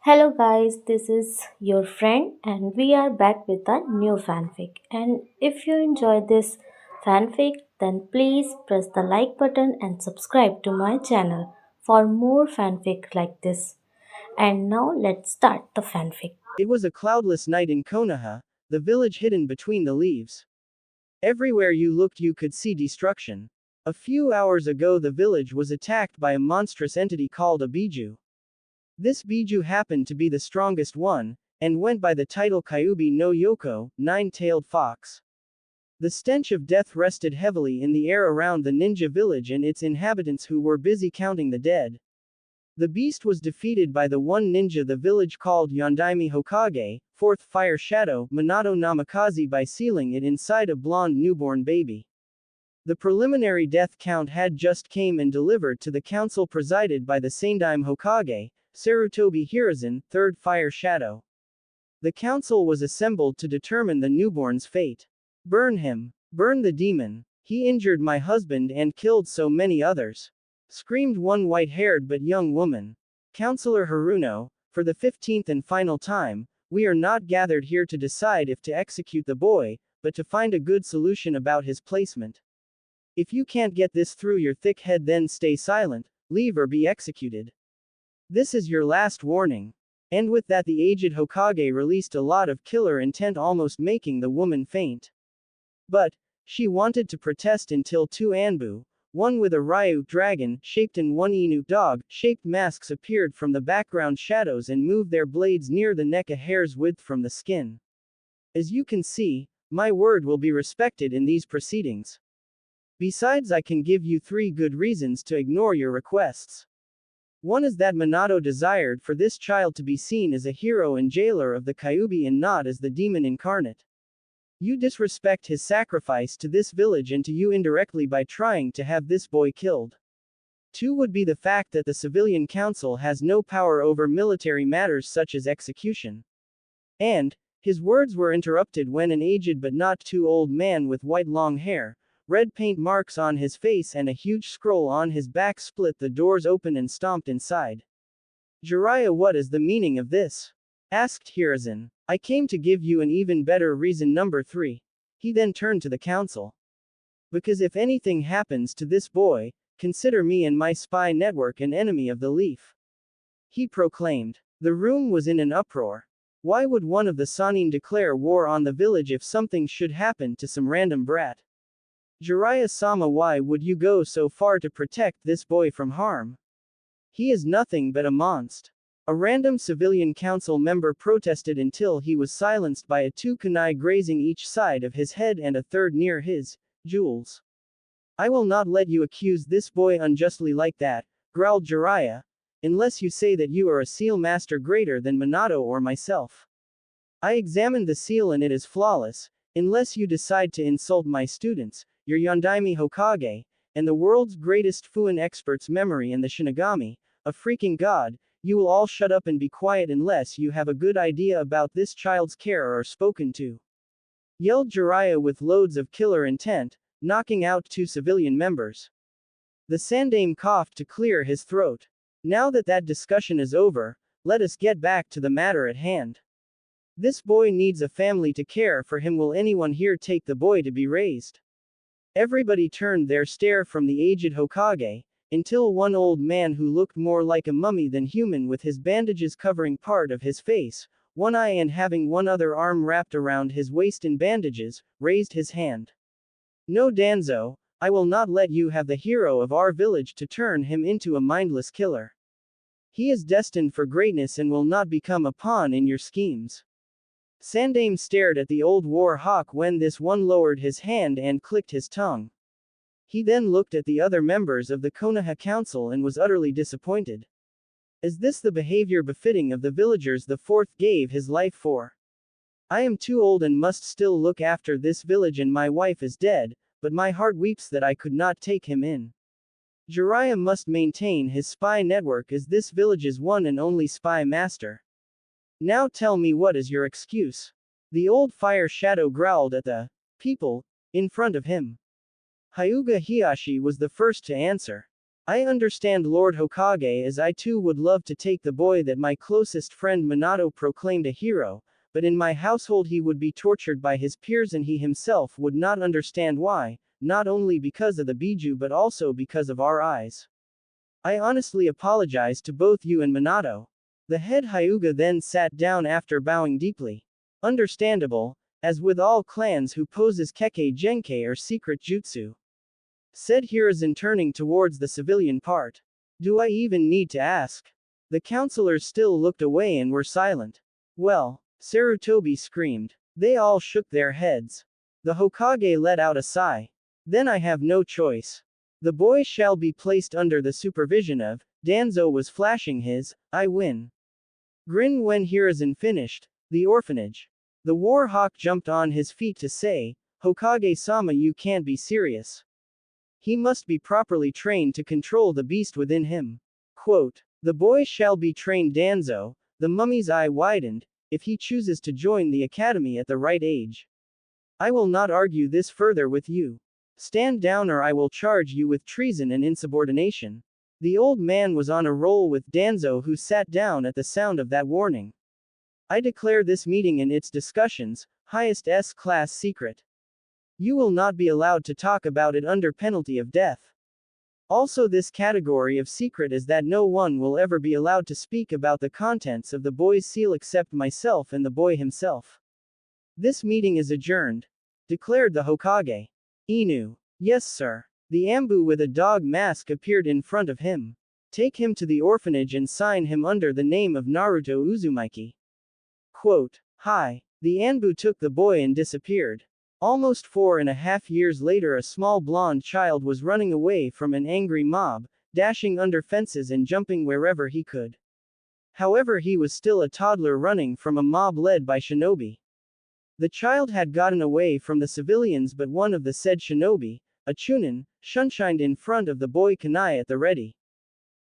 Hello guys, this is your friend and we are back with a new fanfic. And if you enjoy this fanfic, then please press the like button and subscribe to my channel for more fanfic like this. And now let's start the fanfic. It was a cloudless night in Konoha, the village hidden between the leaves. Everywhere you looked, you could see destruction. A few hours ago, the village was attacked by a monstrous entity called a Biju. This Biju happened to be the strongest one, and went by the title Kyuubi no Yoko, nine-tailed fox. The stench of death rested heavily in the air around the ninja village and its inhabitants who were busy counting the dead. The beast was defeated by the one ninja the village called Yondaime Hokage, fourth fire shadow, Minato Namikaze, by sealing it inside a blonde newborn baby. The preliminary death count had just came and delivered to the council presided by the Sandaime Hokage, Sarutobi Hiruzen, third fire shadow. The council was assembled to determine the newborn's fate. Burn him. Burn the demon. He injured my husband and killed so many others, screamed one white-haired but young woman. Counselor Haruno, for the 15th and final time, we are not gathered here to decide if to execute the boy, but to find a good solution about his placement. If you can't get this through your thick head, then stay silent, leave or be executed. This is your last warning. And with that, the aged Hokage released a lot of killer intent, almost making the woman faint. But she wanted to protest until two Anbu, one with a Ryu dragon shaped and one Inu dog shaped masks, appeared from the background shadows and moved their blades near the neck a hair's width from the skin. As you can see, my word will be respected in these proceedings. Besides, I can give you 3 good reasons to ignore your requests. One is that Minato desired for this child to be seen as a hero and jailer of the Kyuubi and not as the demon incarnate. You disrespect his sacrifice to this village and to you indirectly by trying to have this boy killed. 2 would be the fact that the civilian council has no power over military matters such as execution. And his words were interrupted when an aged but not too old man with white long hair, red paint marks on his face and a huge scroll on his back split the doors open and stomped inside. Jiraiya, what is the meaning of this? Asked Hiruzen. I came to give you an even better reason, number 3. He then turned to the council. Because if anything happens to this boy, consider me and my spy network an enemy of the leaf. He proclaimed. The room was in an uproar. Why would one of the Sannin declare war on the village if something should happen to some random brat? Jiraiya-sama, why would you go so far to protect this boy from harm? He is nothing but a monster. A random civilian council member protested until he was silenced by a 2 kunai grazing each side of his head and a third near his jewels. I will not let you accuse this boy unjustly like that, growled Jiraiya, unless you say that you are a seal master greater than Minato or myself. I examined the seal and it is flawless, unless you decide to insult my students, your Yondaime Hokage, and the world's greatest Fuin expert's memory and the Shinigami, a freaking god. You will all shut up and be quiet unless you have a good idea about this child's care or are spoken to. Yelled Jiraiya with loads of killer intent, knocking out 2 civilian members. The Sandaime coughed to clear his throat. Now that discussion is over, let us get back to the matter at hand. This boy needs a family to care for him. Will anyone here take the boy to be raised? Everybody turned their stare from the aged Hokage, until one old man who looked more like a mummy than human with his bandages covering part of his face, one eye and having one other arm wrapped around his waist in bandages, raised his hand. No, Danzo, I will not let you have the hero of our village to turn him into a mindless killer. He is destined for greatness and will not become a pawn in your schemes. Sandaime stared at the old war hawk when this one lowered his hand and clicked his tongue. He then looked at the other members of the Konoha Council and was utterly disappointed. Is this the behavior befitting of the villagers the fourth gave his life for? I am too old and must still look after this village, and my wife is dead, but my heart weeps that I could not take him in. Jiraiya must maintain his spy network as this village's one and only spy master. Now tell me, what is your excuse? The old fire shadow growled at the people in front of him. Hyuga Hiyashi was the first to answer. I understand Lord Hokage, as I too would love to take the boy that my closest friend Minato proclaimed a hero, but in my household he would be tortured by his peers and he himself would not understand why, not only because of the Biju but also because of our eyes. I honestly apologize to both you and Minato. The head Hyuga then sat down after bowing deeply. Understandable, as with all clans who poses Kekkei Genkai or secret jutsu. Said Hiruzen turning towards the civilian part. Do I even need to ask? The counselors still looked away and were silent. Well, Sarutobi screamed. They all shook their heads. The Hokage let out a sigh. Then I have no choice. The boy shall be placed under the supervision of, Danzo was flashing his, I win. Grin when Hiruzen finished, the orphanage. The war hawk jumped on his feet to say, Hokage-sama, you can't be serious. He must be properly trained to control the beast within him. Quote, the boy shall be trained Danzo, the mummy's eye widened, if he chooses to join the academy at the right age. I will not argue this further with you. Stand down or I will charge you with treason and insubordination. The old man was on a roll with Danzo, who sat down at the sound of that warning. I declare this meeting and its discussions, highest S-class secret. You will not be allowed to talk about it under penalty of death. Also, this category of secret is that no one will ever be allowed to speak about the contents of the boy's seal except myself and the boy himself. This meeting is adjourned, declared the Hokage. Inu. Yes, sir. The Ambu with a dog mask appeared in front of him. Take him to the orphanage and sign him under the name of Naruto Uzumaki. Quote, hi. The Anbu took the boy and disappeared. Almost 4.5 years later, a small blonde child was running away from an angry mob, dashing under fences and jumping wherever he could. However, he was still a toddler running from a mob led by shinobi. The child had gotten away from the civilians, but one of the said shinobi, a chunin, shunshined in front of the boy kunai at the ready.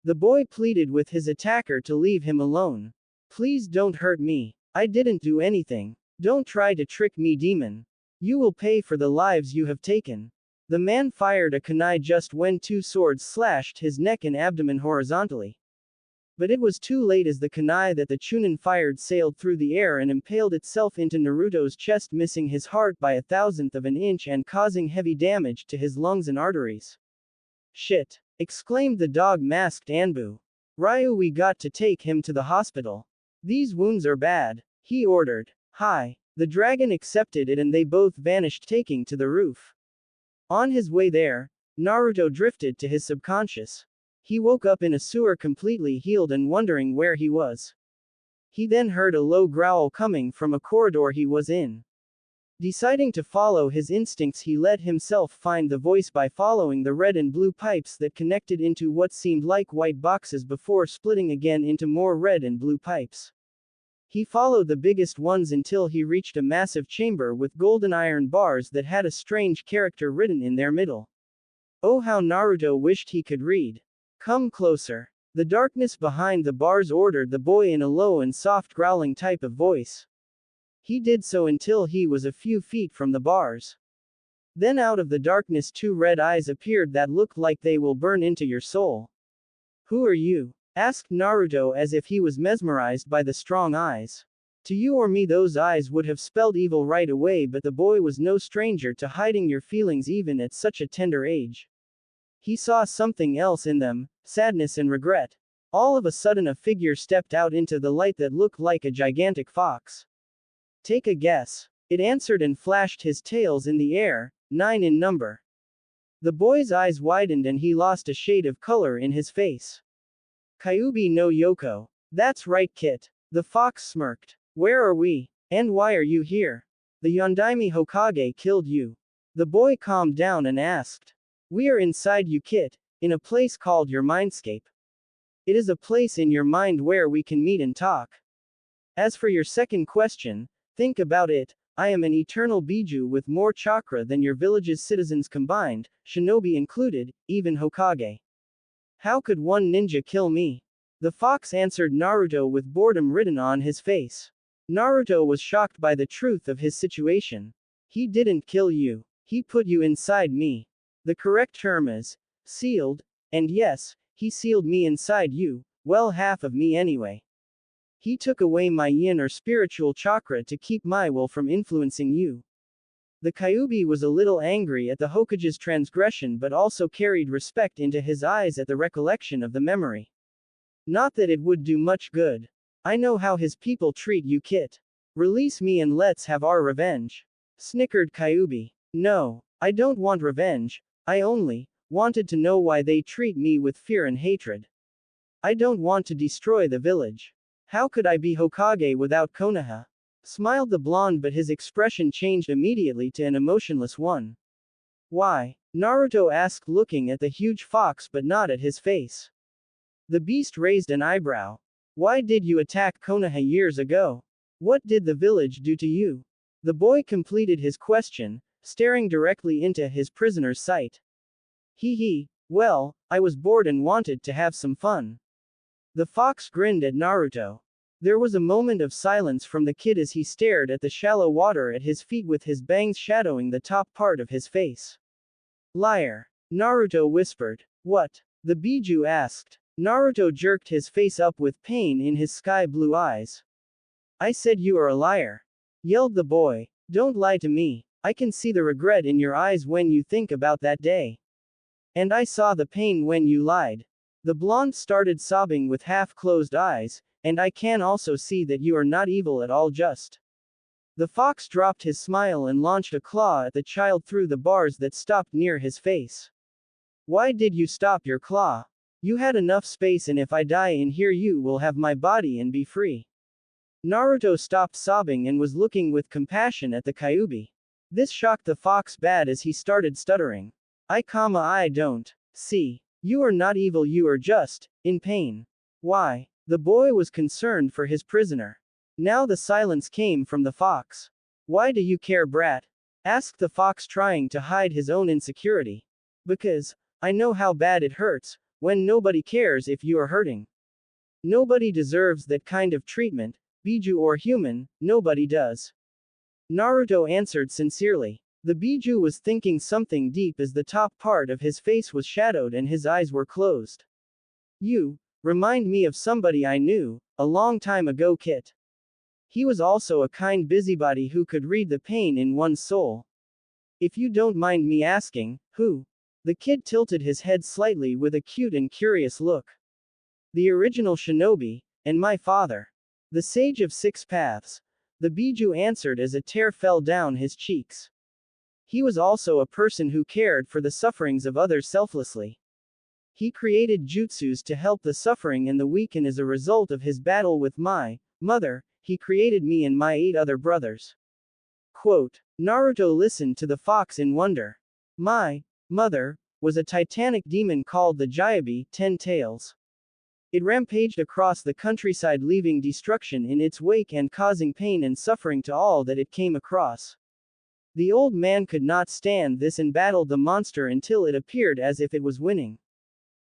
The boy pleaded with his attacker to leave him alone. Please don't hurt me. I didn't do anything. Don't try to trick me, demon. You will pay for the lives you have taken. The man fired a kunai just when two swords slashed his neck and abdomen horizontally. But it was too late, as the kunai that the chunin fired sailed through the air and impaled itself into Naruto's chest, missing his heart by 1/1000th of an inch and causing heavy damage to his lungs and arteries. Shit! Exclaimed the dog-masked Anbu. Ryu, we got to take him to the hospital. These wounds are bad, he ordered. Hi. The dragon accepted it and they both vanished, taking to the roof. On his way there, Naruto drifted to his subconscious. He woke up in a sewer completely healed and wondering where he was. He then heard a low growl coming from a corridor he was in. Deciding to follow his instincts, he let himself find the voice by following the red and blue pipes that connected into what seemed like white boxes before splitting again into more red and blue pipes. He followed the biggest ones until he reached a massive chamber with golden iron bars that had a strange character written in their middle. Oh, how Naruto wished he could read. Come closer. The darkness behind the bars ordered the boy in a low and soft growling type of voice. He did so until he was a few feet from the bars. Then out of the darkness two red eyes appeared that looked like they will burn into your soul. Who are you? Asked Naruto as if he was mesmerized by the strong eyes. To you or me, those eyes would have spelled evil right away, but the boy was no stranger to hiding your feelings even at such a tender age. He saw something else in them, sadness and regret. All of a sudden a figure stepped out into the light that looked like a gigantic fox. Take a guess. It answered and flashed his tails in the air, 9 in number. The boy's eyes widened and he lost a shade of color in his face. Kyuubi no Yoko. That's right, Kit. The fox smirked. Where are we? And why are you here? The Yondaime Hokage killed you. The boy calmed down and asked. We are inside you, Kit, in a place called your mindscape. It is a place in your mind where we can meet and talk. As for your second question, think about it. I am an eternal Biju with more chakra than your village's citizens combined, shinobi included, even Hokage. How could one ninja kill me? The fox answered Naruto with boredom written on his face. Naruto was shocked by the truth of his situation. He didn't kill you. He put you inside me. The correct term is sealed. And yes, he sealed me inside you, well, half of me anyway. He took away my yin or spiritual chakra to keep my will from influencing you. The Kyuubi was a little angry at the Hokage's transgression but also carried respect into his eyes at the recollection of the memory. Not that it would do much good. I know how his people treat you, Kit. Release me and let's have our revenge. Snickered Kyuubi. No, I don't want revenge, I only wanted to know why they treat me with fear and hatred. I don't want to destroy the village. How could I be Hokage without Konoha? Smiled the blonde, but his expression changed immediately to an emotionless one. Why? Naruto asked, looking at the huge fox but not at his face. The beast raised an eyebrow. Why did you attack Konoha years ago? What did the village do to you? The boy completed his question, staring directly into his prisoner's sight. Well, I was bored and wanted to have some fun. The fox grinned at Naruto. There was a moment of silence from the kid as he stared at the shallow water at his feet with his bangs shadowing the top part of his face. Liar. Naruto whispered. What? The Biju asked. Naruto jerked his face up with pain in his sky blue eyes. I said you are a liar. Yelled the boy. Don't lie to me. I can see the regret in your eyes when you think about that day. And I saw the pain when you lied. The blonde started sobbing with half-closed eyes, and I can also see that you are not evil at all, just. The fox dropped his smile and launched a claw at the child through the bars that stopped near his face. Why did you stop your claw? You had enough space, and if I die in here you will have my body and be free. Naruto stopped sobbing and was looking with compassion at the Kyuubi. This shocked the fox bad as he started stuttering. I don't see. You are not evil, you are just in pain. Why? The boy was concerned for his prisoner. Now the silence came from the fox. Why do you care, brat? Asked the fox, trying to hide his own insecurity. Because I know how bad it hurts when nobody cares if you are hurting. Nobody deserves that kind of treatment, Biju or human, nobody does. Naruto answered sincerely. The Biju was thinking something deep as the top part of his face was shadowed and his eyes were closed. You remind me of somebody I knew a long time ago, Kit. He was also a kind busybody who could read the pain in one's soul. If you don't mind me asking, who? The kid tilted his head slightly with a cute and curious look. The original shinobi, and my father. The sage of six paths. The Biju answered as a tear fell down his cheeks. He was also a person who cared for the sufferings of others selflessly. He created jutsus to help the suffering and the weak, and as a result of his battle with my mother, he created me and my 8 other brothers. Quote. Naruto listened to the fox in wonder. My mother was a titanic demon called the Jyabi, 10 Tails. It rampaged across the countryside, leaving destruction in its wake and causing pain and suffering to all that it came across. The old man could not stand this and battled the monster until it appeared as if it was winning.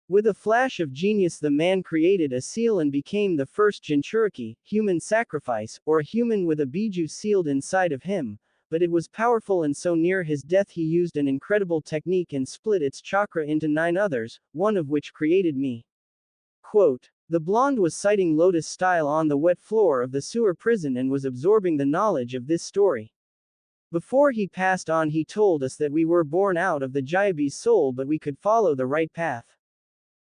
With a flash of genius, the man created a seal and became the first Jinchuriki, human sacrifice, or a human with a Biju sealed inside of him, but it was powerful, and so near his death he used an incredible technique and split its chakra into 9 others, one of which created me. Quote. The blonde was sitting lotus style on the wet floor of the sewer prison and was absorbing the knowledge of this story. Before he passed on, he told us that we were born out of the Jyabi's soul, but we could follow the right path.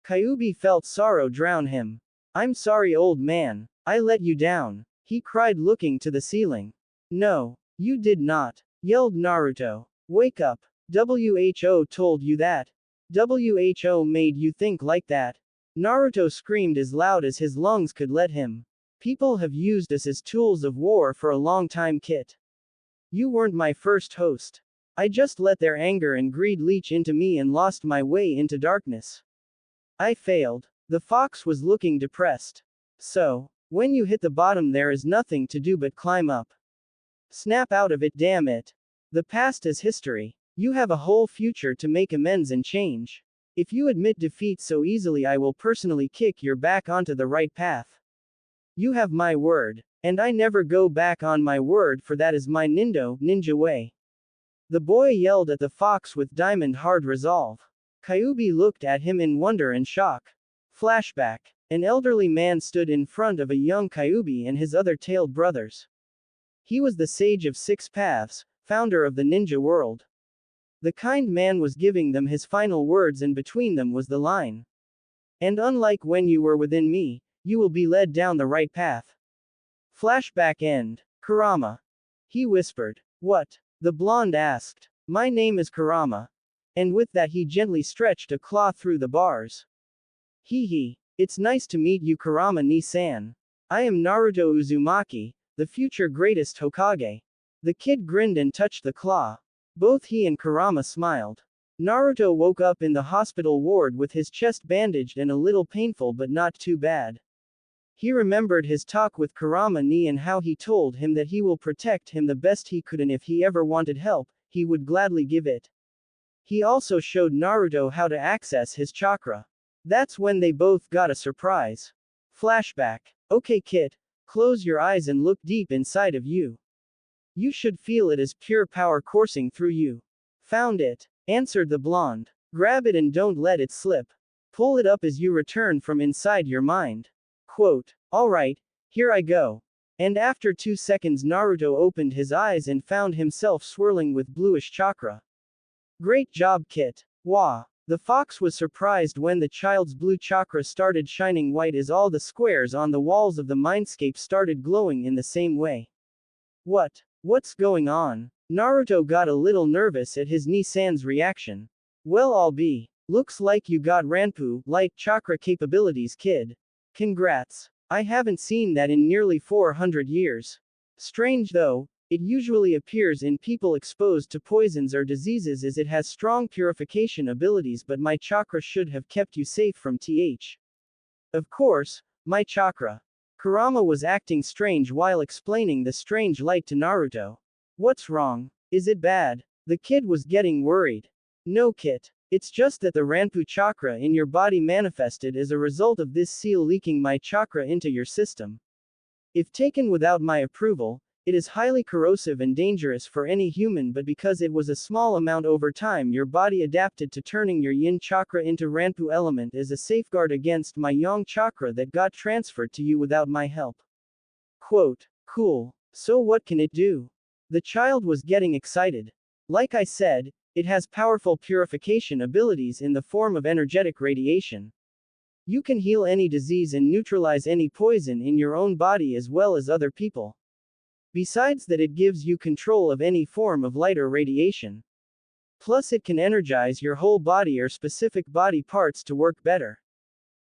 Kyuubi felt sorrow drown him. I'm sorry, old man. I let you down. He cried, looking to the ceiling. No, you did not, yelled Naruto. Wake up. WHO told you that. WHO made you think like that. Naruto screamed as loud as his lungs could let him. People have used us as tools of war for a long time, Kit. You weren't my first host. I just let their anger and greed leach into me and lost my way into darkness. I failed. The fox was looking depressed. So, when you hit the bottom, there is nothing to do but climb up. Snap out of it, damn it. The past is history. You have a whole future to make amends and change. If you admit defeat so easily, I will personally kick your back onto the right path. You have my word. And I never go back on my word, for that is my ninja way. The boy yelled at the fox with diamond hard resolve. Kyuubi looked at him in wonder and shock. Flashback. An elderly man stood in front of a young Kyuubi and his other tailed brothers. He was the sage of six paths, founder of the ninja world. The kind man was giving them his final words, and between them was the line. And unlike when you were within me, you will be led down the right path. Flashback end. Kurama. He whispered. What? The blonde asked. My name is Kurama. And with that he gently stretched a claw through the bars. Hee hee. It's nice to meet you, Kurama ni-san. I am Naruto Uzumaki, the future greatest Hokage. The kid grinned and touched the claw. Both he and Kurama smiled. Naruto woke up in the hospital ward with his chest bandaged and a little painful, but not too bad. He remembered his talk with Kurama ni and how he told him that he will protect him the best he could, and if he ever wanted help, he would gladly give it. He also showed Naruto how to access his chakra. That's when they both got a surprise. Flashback. Okay kid, close your eyes and look deep inside of you. You should feel it as pure power coursing through you. Found it, answered the blonde. Grab it and don't let it slip. Pull it up as you return from inside your mind. Quote. Alright, here I go. And after 2 seconds Naruto opened his eyes and found himself swirling with bluish chakra. Great job kid. Wah. The fox was surprised when the child's blue chakra started shining white as all the squares on the walls of the mindscape started glowing in the same way. What's going on? Naruto got a little nervous at his ni-san's reaction. Well, I'll be. Looks like you got Ranpu light chakra capabilities, kid. Congrats. I haven't seen that in nearly 400 years. Strange though, it usually appears in people exposed to poisons or diseases as it has strong purification abilities, but my chakra should have kept you safe from th. Of course, my chakra. Kurama was acting strange while explaining the strange light to Naruto. What's wrong? Is it bad? The kid was getting worried. No kid. It's just that the Ranpu chakra in your body manifested as a result of this seal leaking my chakra into your system. If taken without my approval, it is highly corrosive and dangerous for any human, but because it was a small amount over time, your body adapted to turning your yin chakra into Ranpu element as a safeguard against my yang chakra that got transferred to you without my help. Quote. Cool. So what can it do? The child was getting excited. Like I said, it has powerful purification abilities in the form of energetic radiation. You can heal any disease and neutralize any poison in your own body as well as other people. Besides that, it gives you control of any form of light or radiation. Plus it can energize your whole body or specific body parts to work better.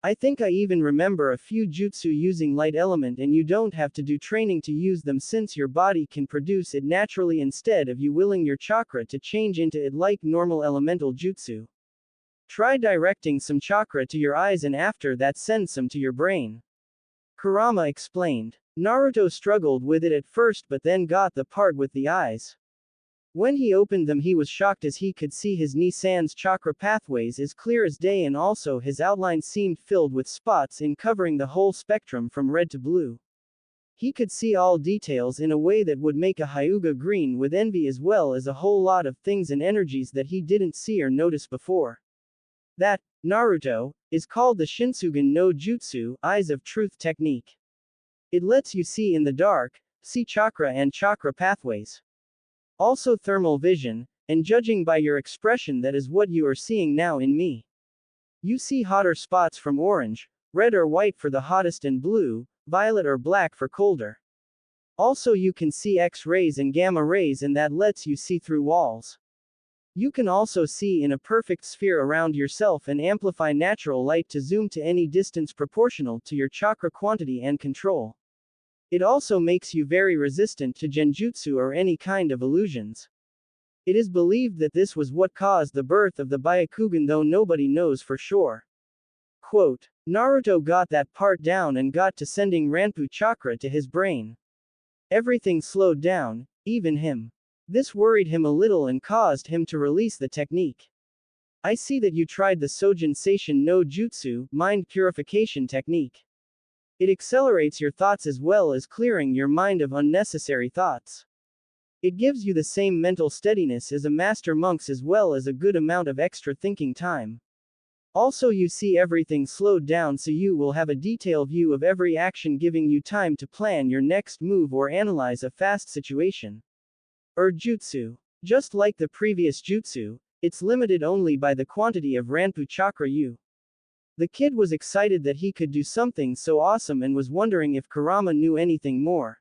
I think I even remember a few jutsu using light element, and you don't have to do training to use them since your body can produce it naturally instead of you willing your chakra to change into it like normal elemental jutsu. Try directing some chakra to your eyes and after that send some to your brain. Kurama explained. Naruto struggled with it at first but then got the part with the eyes. When he opened them he was shocked as he could see his ni-san's chakra pathways as clear as day, and also his outline seemed filled with spots in covering the whole spectrum from red to blue. He could see all details in a way that would make a Hyuga green with envy, as well as a whole lot of things and energies that he didn't see or notice before. That, Naruto, is called the Shinsugen no Jutsu, Eyes of Truth technique. It lets you see in the dark, see chakra and chakra pathways. Also thermal vision, and judging by your expression, that is what you are seeing now in me. You see hotter spots from orange, red or white for the hottest, and blue, violet or black for colder. Also you can see X-rays and gamma rays, and that lets you see through walls. You can also see in a perfect sphere around yourself and amplify natural light to zoom to any distance proportional to your chakra quantity and control. It also makes you very resistant to genjutsu or any kind of illusions. It is believed that this was what caused the birth of the Byakugan, though nobody knows for sure. Quote. Naruto got that part down and got to sending Ranpu chakra to his brain. Everything slowed down, even him. This worried him a little and caused him to release the technique. I see that you tried the Sojin Seishin no Jutsu, mind purification technique. It accelerates your thoughts as well as clearing your mind of unnecessary thoughts. It gives you the same mental steadiness as a master monk's as well as a good amount of extra thinking time. Also, you see everything slowed down so you will have a detailed view of every action, giving you time to plan your next move or analyze a fast situation. Jutsu. Just like the previous jutsu, it's limited only by the quantity of Ranpu chakra you. The kid was excited that he could do something so awesome and was wondering if Kurama knew anything more.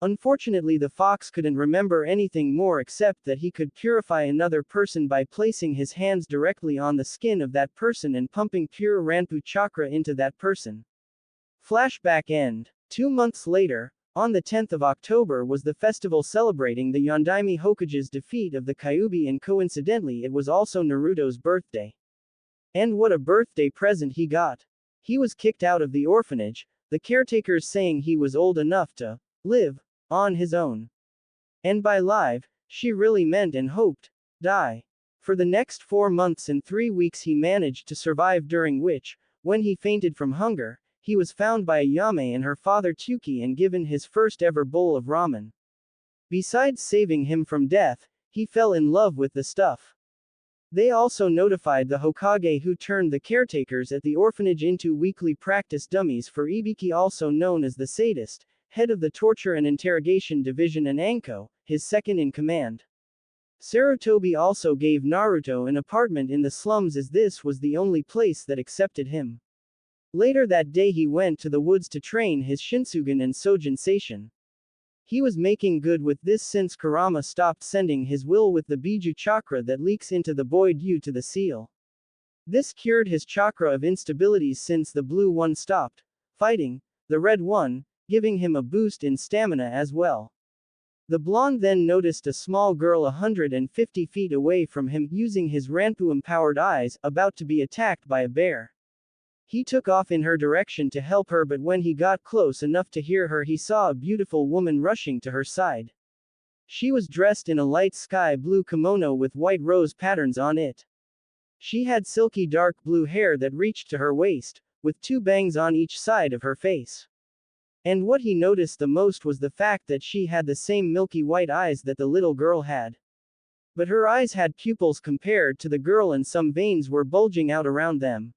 Unfortunately, the fox couldn't remember anything more except that he could purify another person by placing his hands directly on the skin of that person and pumping pure Ranpu chakra into that person. Flashback end. 2 months later, on the 10th of October was the festival celebrating the Yondaime Hokage's defeat of the Kyuubi, and coincidentally it was also Naruto's birthday. And what a birthday present he got! He was kicked out of the orphanage, the caretakers saying he was old enough to live on his own. And by live, she really meant and hoped die. For the next 4 months and 3 weeks he managed to survive, during which, when he fainted from hunger, he was found by Ayame and her father Tsuki and given his first ever bowl of ramen. Besides saving him from death, he fell in love with the stuff. They also notified the Hokage, who turned the caretakers at the orphanage into weekly practice dummies for Ibiki, also known as the sadist, head of the torture and interrogation division, and Anko, his second in command. Sarutobi also gave Naruto an apartment in the slums, as this was the only place that accepted him. Later that day he went to the woods to train his Shinsugen and Sojin Seishin. He was making good with this since Kurama stopped sending his will with the Biju chakra that leaks into the boy due to the seal. This cured his chakra of instabilities since the blue one stopped fighting the red one, giving him a boost in stamina as well. The blonde then noticed a small girl 150 feet away from him using his Ranpu-empowered eyes, about to be attacked by a bear. He took off in her direction to help her, but when he got close enough to hear her, he saw a beautiful woman rushing to her side. She was dressed in a light sky blue kimono with white rose patterns on it. She had silky dark blue hair that reached to her waist, with 2 bangs on each side of her face. And what he noticed the most was the fact that she had the same milky white eyes that the little girl had. But her eyes had pupils compared to the girl, and some veins were bulging out around them.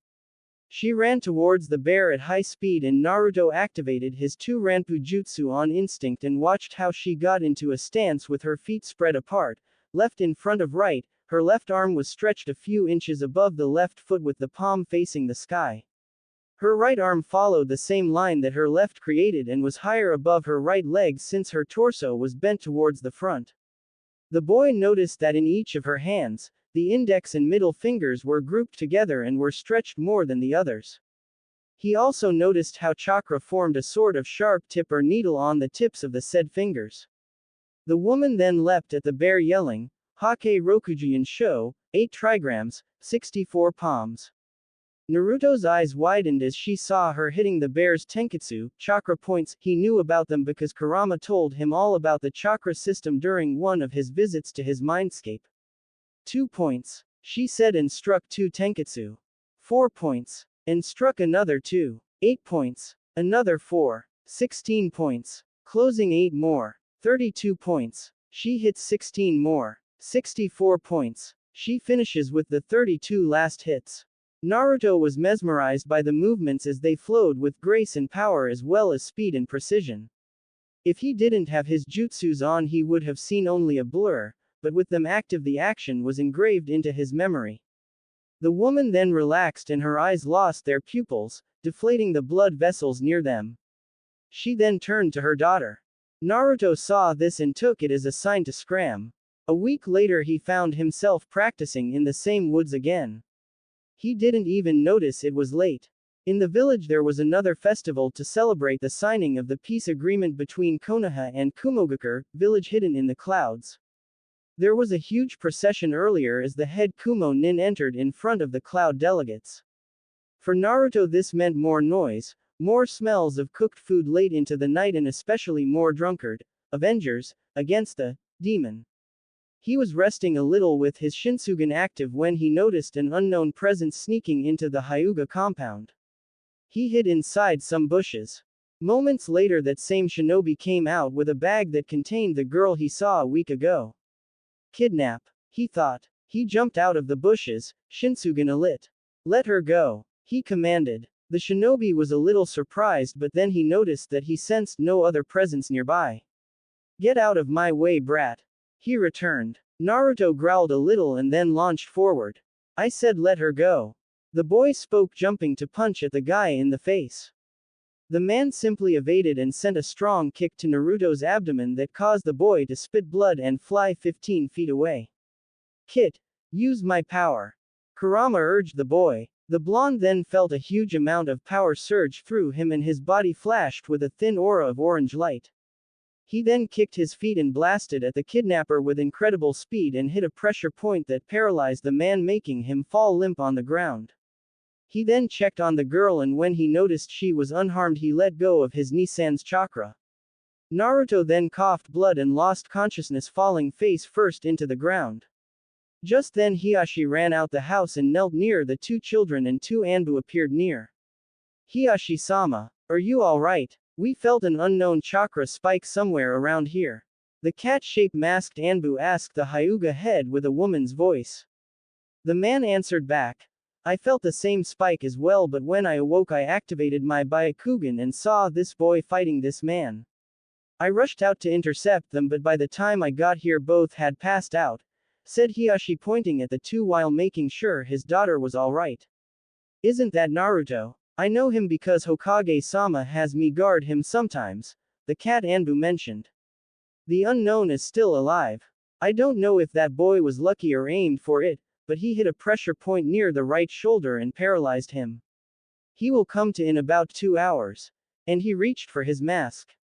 She ran towards the bear at high speed, and Naruto activated his 2 Ranpu jutsu on instinct and watched how she got into a stance with her feet spread apart, left in front of right. Her left arm was stretched a few inches above the left foot with the palm facing the sky. Her right arm followed the same line that her left created and was higher above her right leg since her torso was bent towards the front. The boy noticed that in each of her hands, the index and middle fingers were grouped together and were stretched more than the others. He also noticed how chakra formed a sort of sharp tip or needle on the tips of the said fingers. The woman then leapt at the bear yelling, "Hake Rokujian Sho, 8 trigrams, 64 palms." Naruto's eyes widened as she saw her hitting the bear's tenketsu, chakra points. He knew about them because Kurama told him all about the chakra system during one of his visits to his mindscape. 2 points, she said, and struck 2 tenketsu. 4 points, and struck another 2. 8 points, another 4. 16 points, closing 8 more. 32 points, she hits 16 more. 64 points, she finishes with the 32 last hits. Naruto was mesmerized by the movements as they flowed with grace and power as well as speed and precision. If he didn't have his jutsus on, he would have seen only a blur, but with them active the action was engraved into his memory. The woman then relaxed and her eyes lost their pupils, deflating the blood vessels near them. She then turned to her daughter. Naruto saw this and took it as a sign to scram. A week later he found himself practicing in the same woods again. He didn't even notice it was late. In the village there was another festival to celebrate the signing of the peace agreement between Konoha and Kumogakure, village hidden in the clouds. There was a huge procession earlier as the head Kumo nin entered in front of the cloud delegates. For Naruto this meant more noise, more smells of cooked food late into the night, and especially more drunkard avengers against the demon. He was resting a little with his Shinsugen active when he noticed an unknown presence sneaking into the Hyuga compound. He hid inside some bushes. Moments later, that same shinobi came out with a bag that contained the girl he saw a week ago. Kidnap, he thought. He jumped out of the bushes, Shinsugan alit. Let her go, he commanded. The shinobi was a little surprised, but then he noticed that he sensed no other presence nearby. Get out of my way, brat, he returned. Naruto growled a little and then launched forward. I said let her go. The boy spoke, jumping to punch at the guy in the face. The man simply evaded and sent a strong kick to Naruto's abdomen that caused the boy to spit blood and fly 15 feet away. Kit, use my power, Kurama urged the boy. The blonde then felt a huge amount of power surge through him and his body flashed with a thin aura of orange light. He then kicked his feet and blasted at the kidnapper with incredible speed and hit a pressure point that paralyzed the man, making him fall limp on the ground. He then checked on the girl, and when he noticed she was unharmed, he let go of his Nissan's chakra. Naruto then coughed blood and lost consciousness, falling face first into the ground. Just then Hiyashi ran out the house and knelt near the two children, and two Anbu appeared near. Hiyashi-sama, are you alright? We felt an unknown chakra spike somewhere around here. The cat-shaped masked Anbu asked the Hyuga head with a woman's voice. The man answered back. I felt the same spike as well, but when I awoke I activated my Byakugan and saw this boy fighting this man. I rushed out to intercept them, but by the time I got here both had passed out, said Hiyashi, pointing at the two while making sure his daughter was alright. Isn't that Naruto? I know him because Hokage-sama has me guard him sometimes, the cat Anbu mentioned. The unknown is still alive. I don't know if that boy was lucky or aimed for it, but he hit a pressure point near the right shoulder and paralyzed him. He will come to in about 2 hours. And he reached for his mask.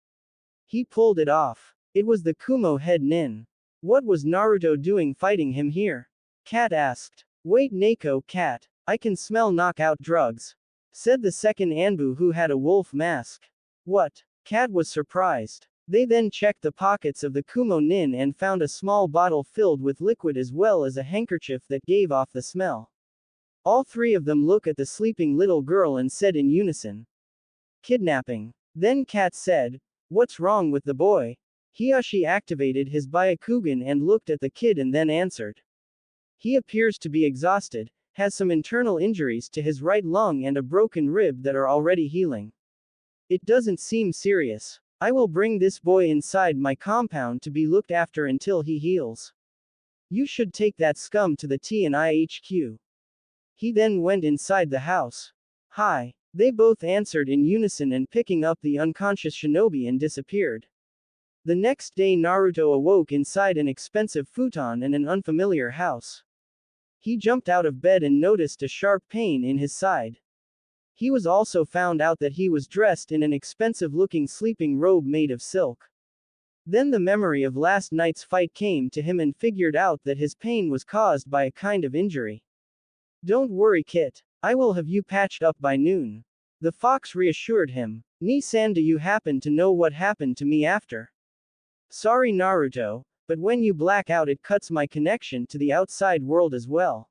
He pulled it off. It was the Kumo head nin. What was Naruto doing fighting him here? Cat asked. Wait, Neko, cat, I can smell knockout drugs, said the second Anbu who had a wolf mask. What? Cat was surprised. They then checked the pockets of the Kumo nin and found a small bottle filled with liquid as well as a handkerchief that gave off the smell. All three of them looked at the sleeping little girl and said in unison. Kidnapping. Then Cat said, what's wrong with the boy? Hiyashi activated his Byakugan and looked at the kid and then answered. He appears to be exhausted, has some internal injuries to his right lung and a broken rib that are already healing. It doesn't seem serious. I will bring this boy inside my compound to be looked after until he heals. You should take that scum to the TNIHQ. He then went inside the house. Hi. They both answered in unison and picking up the unconscious shinobi and disappeared. The next day Naruto awoke inside an expensive futon in an unfamiliar house. He jumped out of bed and noticed a sharp pain in his side. He was also found out that he was dressed in an expensive-looking sleeping robe made of silk. Then the memory of last night's fight came to him and figured out that his pain was caused by a kind of injury. Don't worry, Kit. I will have you patched up by noon. The fox reassured him. Ni-san, do you happen to know what happened to me after? Sorry, Naruto, but when you black out it cuts my connection to the outside world as well.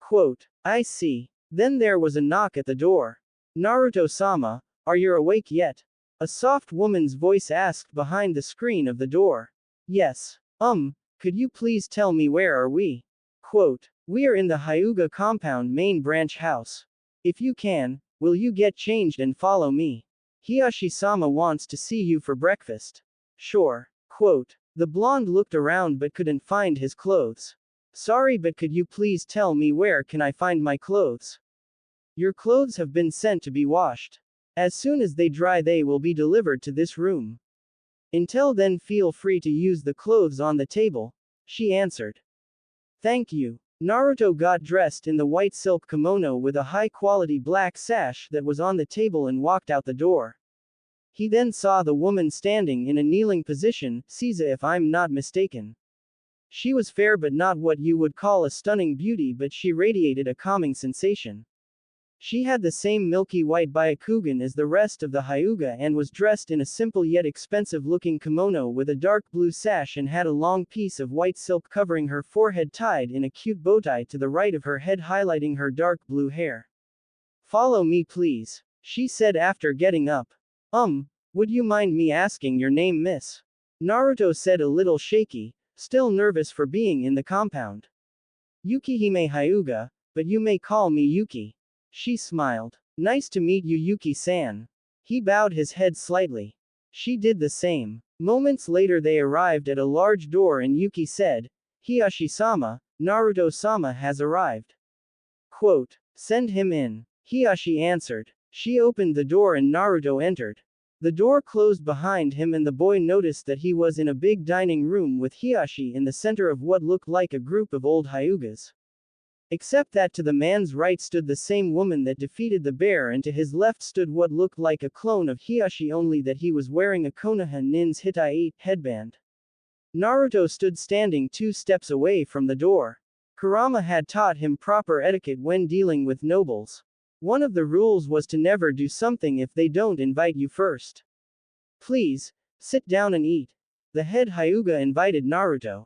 Quote, I see. Then there was a knock at the door. Naruto-sama, are you awake yet? A soft woman's voice asked behind the screen of the door. Yes. Could you please tell me where are we? Quote, we are in the Hyuga compound main branch house. If you can, will you get changed and follow me? Hiyashi-sama wants to see you for breakfast. Sure. Quote, the blonde looked around but couldn't find his clothes. Sorry, but could you please tell me where can I find my clothes? Your clothes have been sent to be washed. As soon as they dry they will be delivered to this room. Until then feel free to use the clothes on the table, she answered. Thank you. Naruto got dressed in the white silk kimono with a high-quality black sash that was on the table and walked out the door. He then saw the woman standing in a kneeling position, Caesar if I'm not mistaken. She was fair but not what you would call a stunning beauty, but she radiated a calming sensation. She had the same milky white Byakugan as the rest of the Hyuga and was dressed in a simple yet expensive-looking kimono with a dark blue sash and had a long piece of white silk covering her forehead tied in a cute bowtie to the right of her head highlighting her dark blue hair. Follow me please, she said after getting up. Would you mind me asking your name, miss? Naruto said a little shaky, still nervous for being in the compound. Yukihime Hyuga, but you may call me Yuki. She smiled. Nice to meet you, Yuki-san. He bowed his head slightly. She did the same. Moments later they arrived at a large door and Yuki said, Hiyashi-sama, Naruto-sama has arrived. Quote, send him in. Hiyashi answered. She opened the door and Naruto entered. The door closed behind him and the boy noticed that he was in a big dining room with Hiyashi in the center of what looked like a group of old Hyugas. Except that to the man's right stood the same woman that defeated the bear and to his left stood what looked like a clone of Hiyashi, only that he was wearing a Konoha nin's Hitai headband. Naruto stood standing 2 steps away from the door. Kurama had taught him proper etiquette when dealing with nobles. One of the rules was to never do something if they don't invite you first. Please, sit down and eat. The head Hyuga invited Naruto.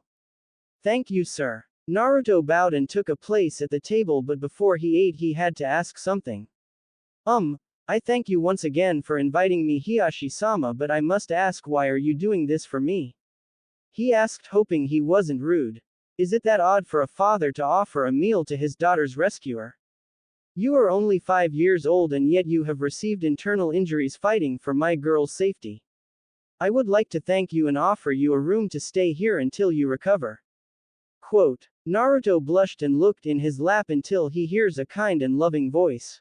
Thank you, sir. Naruto bowed and took a place at the table, but before he ate he had to ask something. I thank you once again for inviting me, Hiyashi-sama, but I must ask, why are you doing this for me? He asked, hoping he wasn't rude. Is it that odd for a father to offer a meal to his daughter's rescuer? You are only 5 years old and yet you have received internal injuries fighting for my girl's safety. I would like to thank you and offer you a room to stay here until you recover. Quote, Naruto blushed and looked in his lap until he hears a kind and loving voice.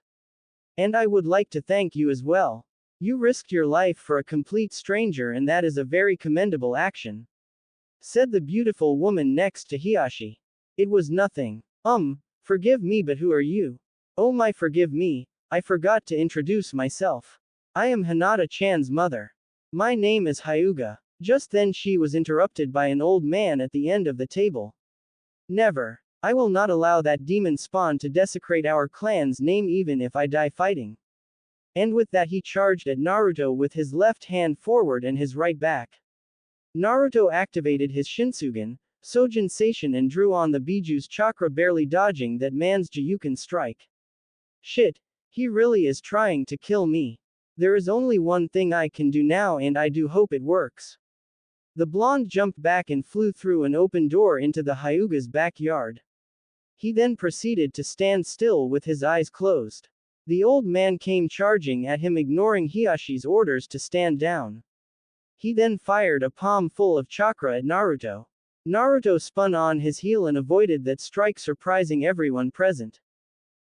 And I would like to thank you as well. You risked your life for a complete stranger and that is a very commendable action. Said the beautiful woman next to Hiyashi. It was nothing. Forgive me, but who are you? Oh my, forgive me, I forgot to introduce myself. I am Hinata-chan's mother. My name is Hyuga. Just then she was interrupted by an old man at the end of the table. Never. I will not allow that demon spawn to desecrate our clan's name even if I die fighting. And with that he charged at Naruto with his left hand forward and his right back. Naruto activated his Shinsugen, Sojin Seishin, and drew on the Biju's chakra, barely dodging that man's Juyuken strike. Shit, he really is trying to kill me. There is only one thing I can do now and I do hope it works. The blonde jumped back and flew through an open door into the Hyuga's backyard. He then proceeded to stand still with his eyes closed. The old man came charging at him, ignoring Hiyashi's orders to stand down. He then fired a palm full of chakra at Naruto. Naruto spun on his heel and avoided that strike, surprising everyone present.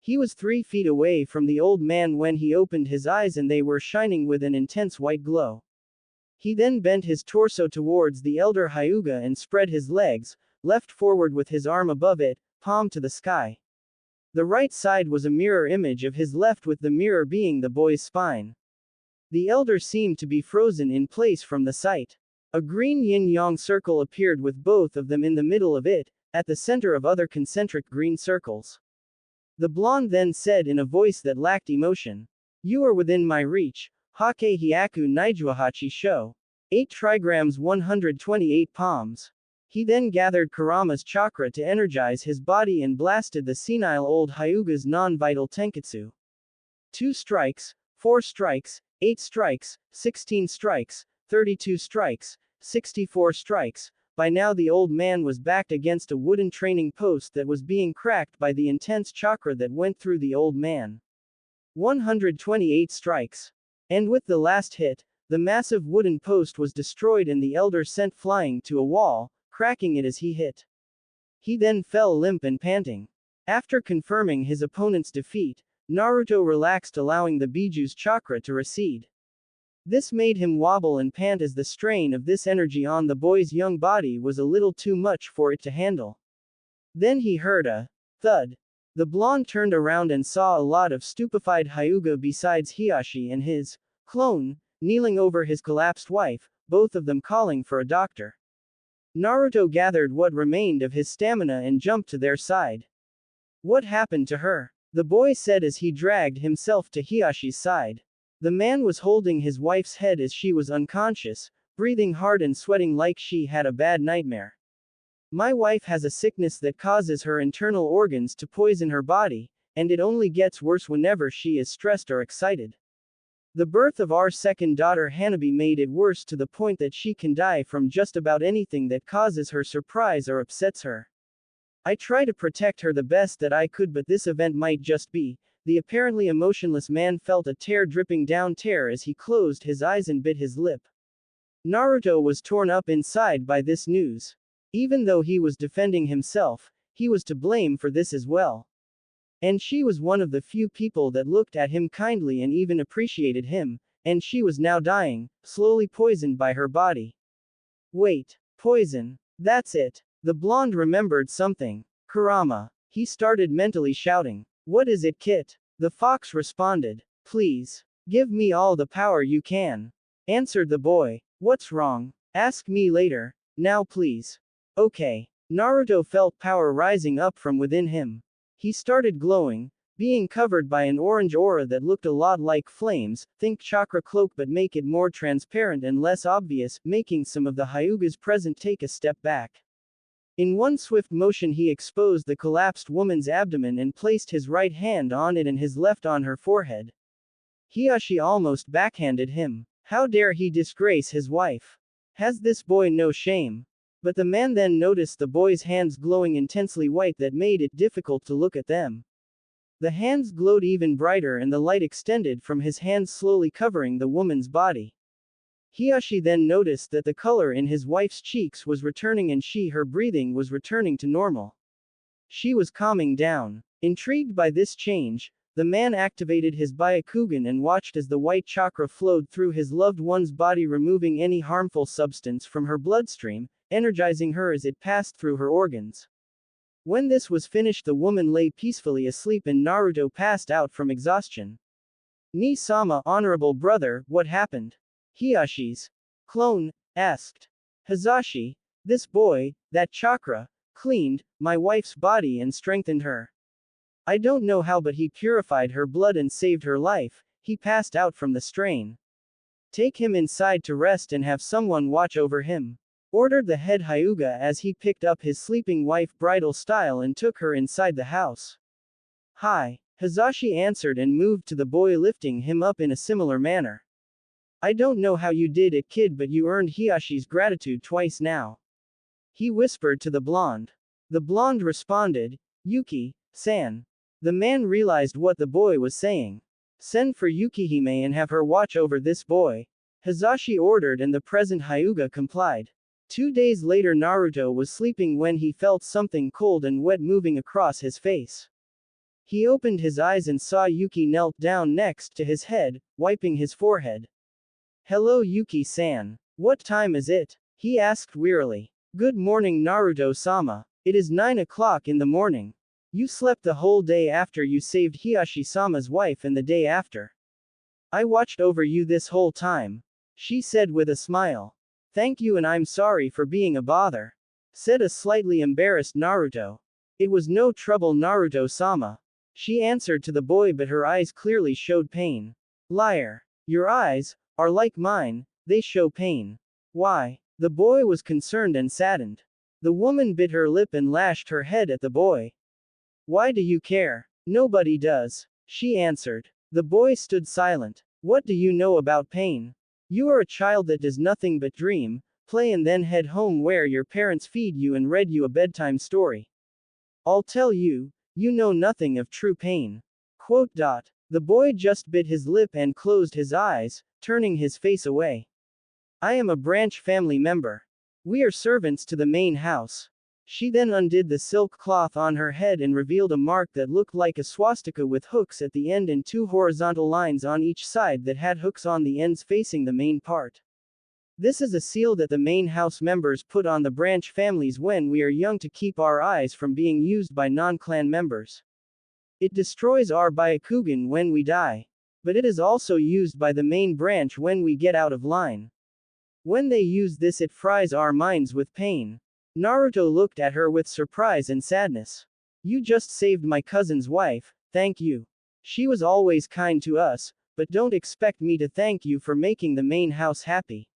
He was 3 feet away from the old man when he opened his eyes and they were shining with an intense white glow. He then bent his torso towards the elder Hyuga and spread his legs, left forward with his arm above it, palm to the sky. The right side was a mirror image of his left, with the mirror being the boy's spine. The elder seemed to be frozen in place from the sight. A green yin-yang circle appeared with both of them in the middle of it, at the center of other concentric green circles. The blonde then said in a voice that lacked emotion, "You are within my reach, Hake Hyaku Nijuahachi Sho. 8 trigrams 128 palms." He then gathered Kurama's chakra to energize his body and blasted the senile old Hyuga's non-vital tenketsu. 2 strikes, 4 strikes, 8 strikes, 16 strikes, 32 strikes, 64 strikes. By now the old man was backed against a wooden training post that was being cracked by the intense chakra that went through the old man. 128 strikes. And with the last hit, the massive wooden post was destroyed and the elder sent flying to a wall, cracking it as he hit. He then fell limp and panting. After confirming his opponent's defeat, Naruto relaxed, allowing the Biju's chakra to recede. This made him wobble and pant as the strain of this energy on the boy's young body was a little too much for it to handle. Then he heard a thud. The blonde turned around and saw a lot of stupefied Hyuga besides Hiyashi and his clone, kneeling over his collapsed wife, both of them calling for a doctor. Naruto gathered what remained of his stamina and jumped to their side. What happened to her? The boy said as he dragged himself to Hiyashi's side. The man was holding his wife's head as she was unconscious, breathing hard and sweating like she had a bad nightmare. My wife has a sickness that causes her internal organs to poison her body, and it only gets worse whenever she is stressed or excited. The birth of our second daughter Hanabi made it worse to the point that she can die from just about anything that causes her surprise or upsets her. I try to protect her the best that I could, but this event might just be. The apparently emotionless man felt a tear dripping down tear as he closed his eyes and bit his lip. Naruto was torn up inside by this news. Even though he was defending himself, he was to blame for this as well. And she was one of the few people that looked at him kindly and even appreciated him, and she was now dying, slowly poisoned by her body. Wait, poison. That's it. The blonde remembered something. Kurama. He started mentally shouting. What is it, Kit? The fox responded. Please. Give me all the power you can. Answered the boy. What's wrong? Ask me later. Now please. Okay. Naruto felt power rising up from within him. He started glowing, being covered by an orange aura that looked a lot like flames. Think chakra cloak, but make it more transparent and less obvious, making some of the Hyugas present take a step back. In one swift motion he exposed the collapsed woman's abdomen and placed his right hand on it and his left on her forehead. Hiashi almost backhanded him. How dare he disgrace his wife? Has this boy no shame? But the man then noticed the boy's hands glowing intensely white that made it difficult to look at them. The hands glowed even brighter and the light extended from his hands, slowly covering the woman's body. Hiashi then noticed that the color in his wife's cheeks was returning and her breathing was returning to normal. She was calming down. Intrigued by this change, the man activated his Byakugan and watched as the white chakra flowed through his loved one's body, removing any harmful substance from her bloodstream, energizing her as it passed through her organs. When this was finished, the woman lay peacefully asleep and Naruto passed out from exhaustion. Ni-sama, honorable brother, what happened? Hiyashi's clone asked. Hazashi, this boy, that chakra, cleaned my wife's body and strengthened her. I don't know how, but he purified her blood and saved her life. He passed out from the strain. Take him inside to rest and have someone watch over him, ordered the head Hyuga as he picked up his sleeping wife bridal style and took her inside the house. Hi, Hazashi answered and moved to the boy, lifting him up in a similar manner. I don't know how you did it, kid, but you earned Hiyashi's gratitude twice now. He whispered to the blonde. The blonde responded, Yuki-san. The man realized what the boy was saying. Send for Yukihime and have her watch over this boy. Hazashi ordered and the present Hyuga complied. 2 days later, Naruto was sleeping when he felt something cold and wet moving across his face. He opened his eyes and saw Yuki knelt down next to his head, wiping his forehead. Hello, Yuki-san. What time is it? He asked wearily. Good morning, Naruto-sama. It is 9 o'clock in the morning. You slept the whole day after you saved Hiashi-sama's wife and the day after. I watched over you this whole time. She said with a smile. Thank you, and I'm sorry for being a bother, said a slightly embarrassed Naruto. It was no trouble, Naruto-sama. She answered to the boy, but her eyes clearly showed pain. Liar. Your eyes are like mine, they show pain. Why? The boy was concerned and saddened. The woman bit her lip and lashed her head at the boy. Why do you care? Nobody does, she answered. The boy stood silent. What do you know about pain? You are a child that does nothing but dream, play, and then head home where your parents feed you and read you a bedtime story. I'll tell you, you know nothing of true pain. Quote. The boy just bit his lip and closed his eyes, turning his face away. I am a branch family member. We are servants to the main house. She then undid the silk cloth on her head and revealed a mark that looked like a swastika with hooks at the end and 2 horizontal lines on each side that had hooks on the ends facing the main part. This is a seal that the main house members put on the branch families when we are young to keep our eyes from being used by non-clan members. It destroys our Byakugan when we die. But it is also used by the main branch when we get out of line. When they use this, it fries our minds with pain. Naruto looked at her with surprise and sadness. You just saved my cousin's wife, thank you. She was always kind to us, but don't expect me to thank you for making the main house happy.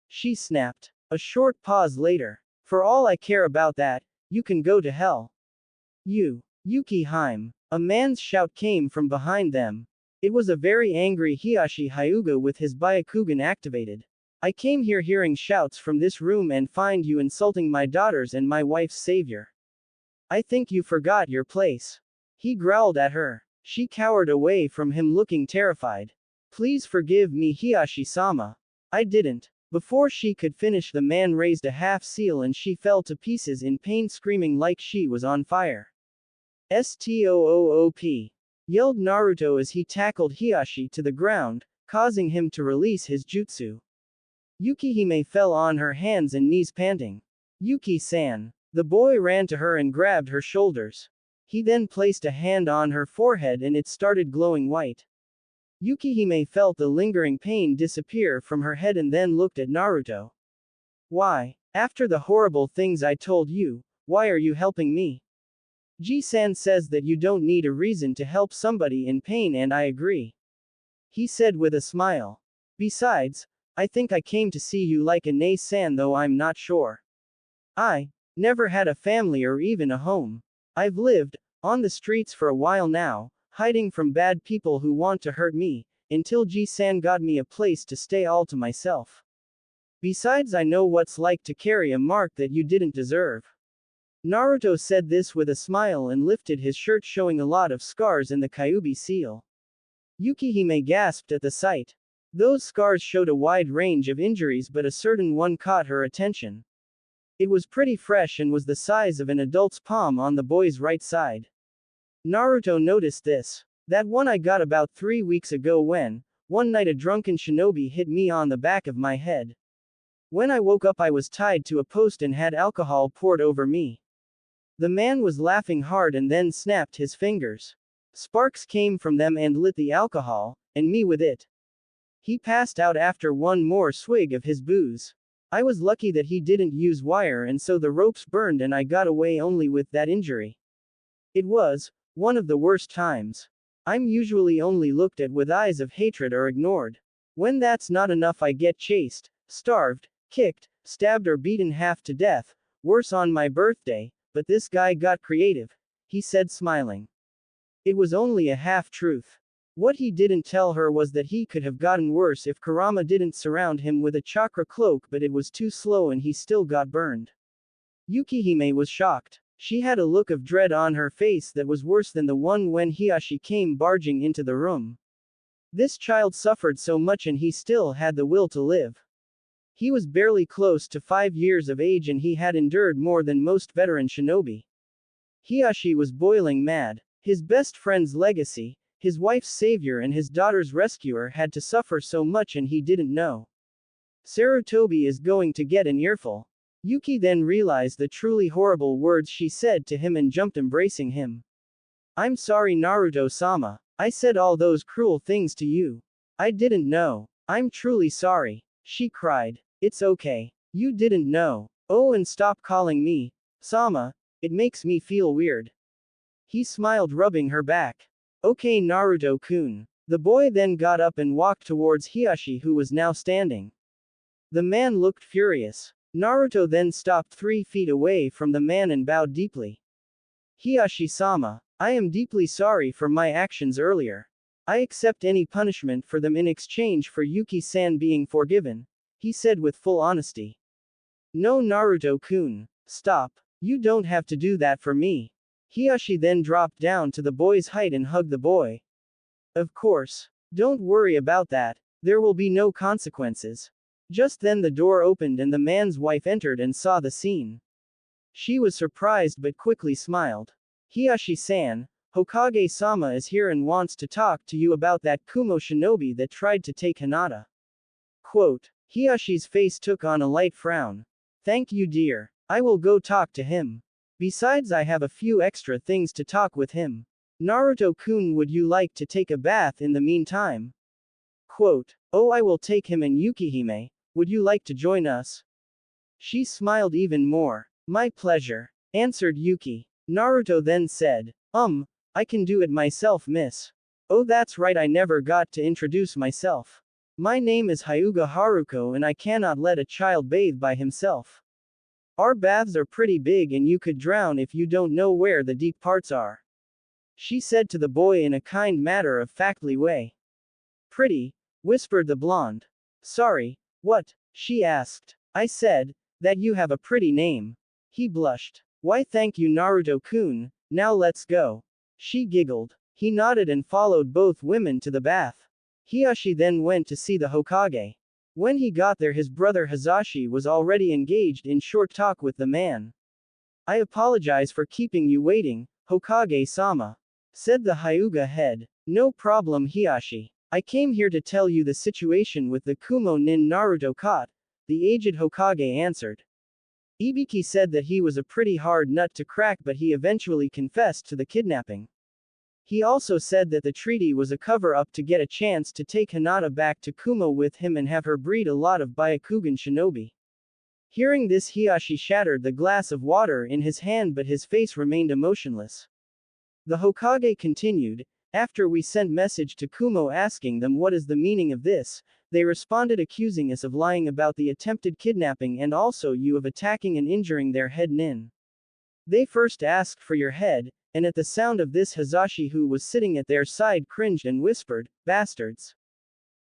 She snapped. A short pause later. For all I care about that, you can go to hell. You, Yuki-hime. A man's shout came from behind them. It was a very angry Hiashi Hyuga with his Byakugan activated. I came here hearing shouts from this room and find you insulting my daughters and my wife's savior. I think you forgot your place. He growled at her. She cowered away from him looking terrified. Please forgive me, Hiashi-sama. I didn't. Before she could finish, the man raised a half seal and she fell to pieces in pain, screaming like she was on fire. Stoop! Yelled Naruto as he tackled Hiashi to the ground, causing him to release his jutsu. Yukihime fell on her hands and knees panting. Yuki-san. The boy ran to her and grabbed her shoulders. He then placed a hand on her forehead and it started glowing white. Yukihime felt the lingering pain disappear from her head and then looked at Naruto. Why? After the horrible things I told you, why are you helping me? Ji-san says that you don't need a reason to help somebody in pain, and I agree. He said with a smile. Besides, I think I came to see you like a Nei-san, though I'm not sure. I never had a family or even a home. I've lived on the streets for a while now, hiding from bad people who want to hurt me, until Ji-san got me a place to stay all to myself. Besides, I know what's like to carry a mark that you didn't deserve. Naruto said this with a smile and lifted his shirt, showing a lot of scars and the Kyuubi seal. Yukihime gasped at the sight. Those scars showed a wide range of injuries, but a certain one caught her attention. It was pretty fresh and was the size of an adult's palm on the boy's right side. Naruto noticed this. That one I got about 3 weeks ago when, one night, a drunken shinobi hit me on the back of my head. When I woke up, I was tied to a post and had alcohol poured over me. The man was laughing hard and then snapped his fingers. Sparks came from them and lit the alcohol, and me with it. He passed out after one more swig of his booze. I was lucky that he didn't use wire, and so the ropes burned and I got away only with that injury. It was one of the worst times. I'm usually only looked at with eyes of hatred or ignored. When that's not enough, I get chased, starved, kicked, stabbed or beaten half to death, worse on my birthday, but this guy got creative, he said, smiling. It was only a half-truth. What he didn't tell her was that he could have gotten worse if Kurama didn't surround him with a chakra cloak, but it was too slow and he still got burned. Yukihime was shocked. She had a look of dread on her face that was worse than the one when Hiashi came barging into the room. This child suffered so much and he still had the will to live. He was barely close to 5 years of age and he had endured more than most veteran shinobi. Hiashi was boiling mad. His best friend's legacy, his wife's savior and his daughter's rescuer had to suffer so much and he didn't know. Sarutobi is going to get an earful. Yuki then realized the truly horrible words she said to him and jumped, embracing him. I'm sorry, Naruto-sama. I said all those cruel things to you. I didn't know. I'm truly sorry. She cried. It's okay. You didn't know. Oh, and stop calling me Sama. It makes me feel weird. He smiled, rubbing her back. Okay, Naruto-kun. The boy then got up and walked towards Hiashi, who was now standing. The man looked furious. Naruto then stopped 3 feet away from the man and bowed deeply. Hiashi-sama, I am deeply sorry for my actions earlier. I accept any punishment for them in exchange for Yuki-san being forgiven, he said with full honesty. No, Naruto-kun, stop. You don't have to do that for me. Hiashi then dropped down to the boy's height and hugged the boy. Of course. Don't worry about that. There will be no consequences. Just then the door opened and the man's wife entered and saw the scene. She was surprised but quickly smiled. Hiashi-san, Hokage-sama is here and wants to talk to you about that Kumo shinobi that tried to take Hinata. Quote. Hiashi's face took on a light frown. Thank you, dear. I will go talk to him. Besides, I have a few extra things to talk with him. Naruto-kun, would you like to take a bath in the meantime? Quote. Oh, I will take him. And Yukihime, would you like to join us? She smiled even more. My pleasure, answered Yuki. Naruto then said, I can do it myself, miss. Oh, that's right, I never got to introduce myself. My name is Hyuga Haruko and I cannot let a child bathe by himself. Our baths are pretty big and you could drown if you don't know where the deep parts are. she said to the boy in a kind matter-of-factly way. Pretty, whispered the blonde. Sorry, what? She asked. I said, that you have a pretty name. He blushed. Why thank you Naruto-kun, now let's go. She giggled. He nodded and followed both women to the bath. Hiyashi then went to see the Hokage. When he got there his brother Hazashi was already engaged in short talk with the man. I apologize for keeping you waiting, Hokage-sama, said the Hyuga head. No problem Hiyashi. I came here to tell you the situation with the Kumo nin Naruto caught, the aged Hokage answered. Ibiki said that he was a pretty hard nut to crack but he eventually confessed to the kidnapping. He also said that the treaty was a cover-up to get a chance to take Hinata back to Kumo with him and have her breed a lot of Byakugan shinobi. Hearing this Hiyashi shattered the glass of water in his hand but his face remained emotionless. The Hokage continued, after we sent message to Kumo asking them what is the meaning of this, they responded accusing us of lying about the attempted kidnapping and also you of attacking and injuring their head nin. They first asked for your head, and at the sound of this Hazashi who was sitting at their side cringed and whispered, bastards.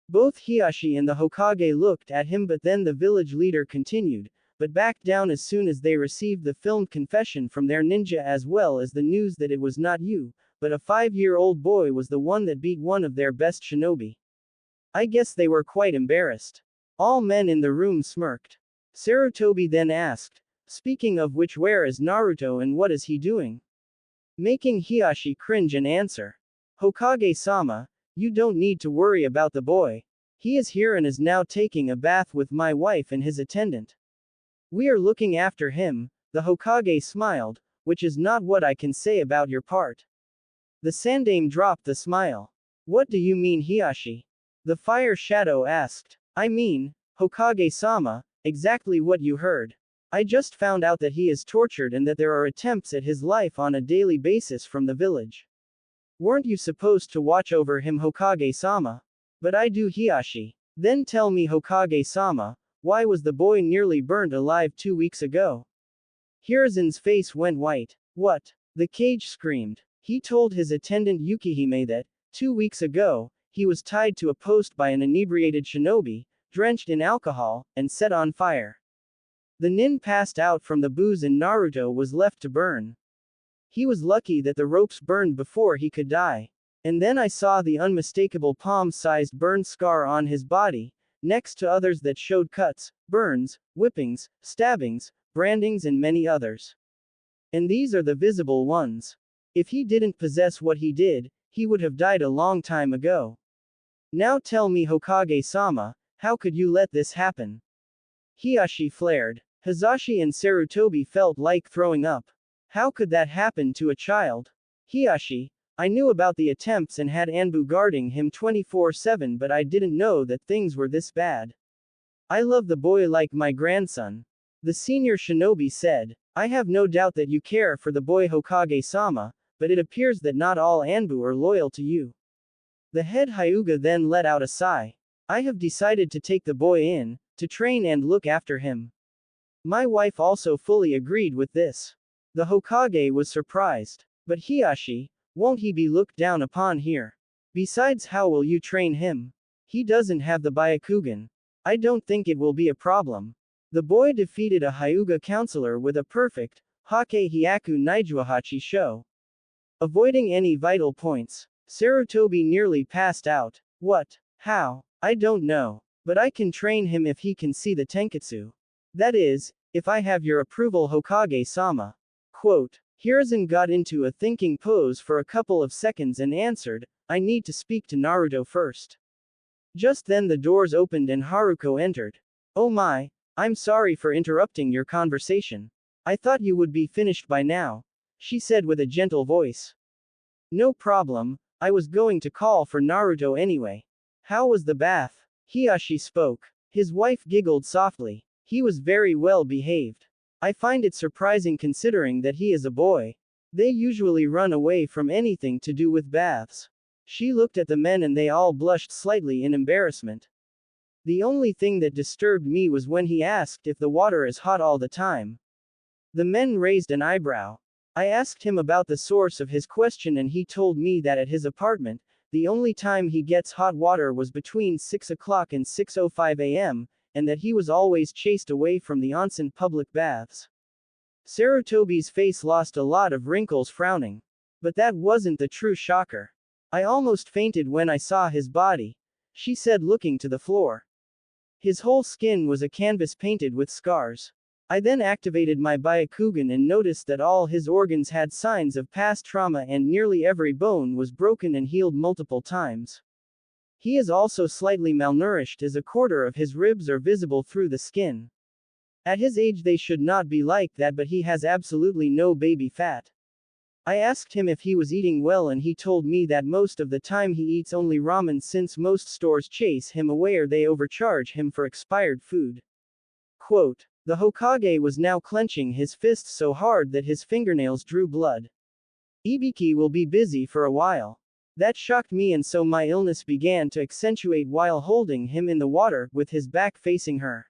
Both Hiyashi and the Hokage looked at him but then the village leader continued, but backed down as soon as they received the filmed confession from their ninja as well as the news that it was not you, but a 5-year-old boy was the one that beat one of their best shinobi. I guess they were quite embarrassed. All men in the room smirked. Sarutobi then asked, speaking of which where is Naruto and what is he doing? Making Hiyashi cringe and answer. Hokage-sama, you don't need to worry about the boy. He is here and is now taking a bath with my wife and his attendant. We are looking after him, the Hokage smiled, which is not what I can say about your part. The Sandame dropped the smile. What do you mean Hiyashi? The Fire Shadow asked. I mean, Hokage-sama, exactly what you heard. I just found out that he is tortured and that there are attempts at his life on a daily basis from the village. Weren't you supposed to watch over him Hokage-sama? But I do Hiyashi. Then tell me Hokage-sama, why was the boy nearly burned alive 2 weeks ago? Hiruzen's face went white. What? The cage screamed. He told his attendant Yukihime that, 2 weeks ago, he was tied to a post by an inebriated shinobi, drenched in alcohol, and set on fire. The nin passed out from the booze and Naruto was left to burn. He was lucky that the ropes burned before he could die. And then I saw the unmistakable palm-sized burn scar on his body, next to others that showed cuts, burns, whippings, stabbings, brandings and many others. And these are the visible ones. If he didn't possess what he did, he would have died a long time ago. Now tell me Hokage-sama, how could you let this happen? Hiyashi flared. Hazashi and Sarutobi felt like throwing up. How could that happen to a child? Hiyashi, I knew about the attempts and had Anbu guarding him 24/7 but I didn't know that things were this bad. I love the boy like my grandson. The senior shinobi said. I have no doubt that you care for the boy Hokage-sama, but it appears that not all Anbu are loyal to you. The head Hyuga then let out a sigh. I have decided to take the boy in, to train and look after him. My wife also fully agreed with this. The Hokage was surprised. But Hiyashi, won't he be looked down upon here? Besides how will you train him? He doesn't have the Byakugan. I don't think it will be a problem. The boy defeated a Hyuga counselor with a perfect, Hake Hyaku Nijuahachi show. Avoiding any vital points. Sarutobi nearly passed out. What? How? I don't know. But I can train him if he can see the Tenketsu. That is, if I have your approval Hokage-sama. Quote. Hiruzen got into a thinking pose for a couple of seconds and answered, I need to speak to Naruto first. Just then the doors opened and Haruko entered. Oh my, I'm sorry for interrupting your conversation. I thought you would be finished by now, she said with a gentle voice. No problem, I was going to call for Naruto anyway. How was the bath? Hiyashi spoke. His wife giggled softly. He was very well behaved. I find it surprising considering that he is a boy. They usually run away from anything to do with baths. She looked at the men and they all blushed slightly in embarrassment. The only thing that disturbed me was when he asked if the water is hot all the time. The men raised an eyebrow. I asked him about the source of his question and he told me that at his apartment, the only time he gets hot water was between 6 o'clock and 6:05 a.m., and that he was always chased away from the onsen public baths. Sarutobi's face lost a lot of wrinkles frowning. But that wasn't the true shocker. I almost fainted when I saw his body, she said looking to the floor. His whole skin was a canvas painted with scars. I then activated my Byakugan and noticed that all his organs had signs of past trauma and nearly every bone was broken and healed multiple times. He is also slightly malnourished as a quarter of his ribs are visible through the skin. At his age they should not be like that, but he has absolutely no baby fat. I asked him if he was eating well and he told me that most of the time he eats only ramen since most stores chase him away or they overcharge him for expired food. Quote, the Hokage was now clenching his fists so hard that his fingernails drew blood. Ibiki will be busy for a while. That shocked me and so my illness began to accentuate while holding him in the water, with his back facing her.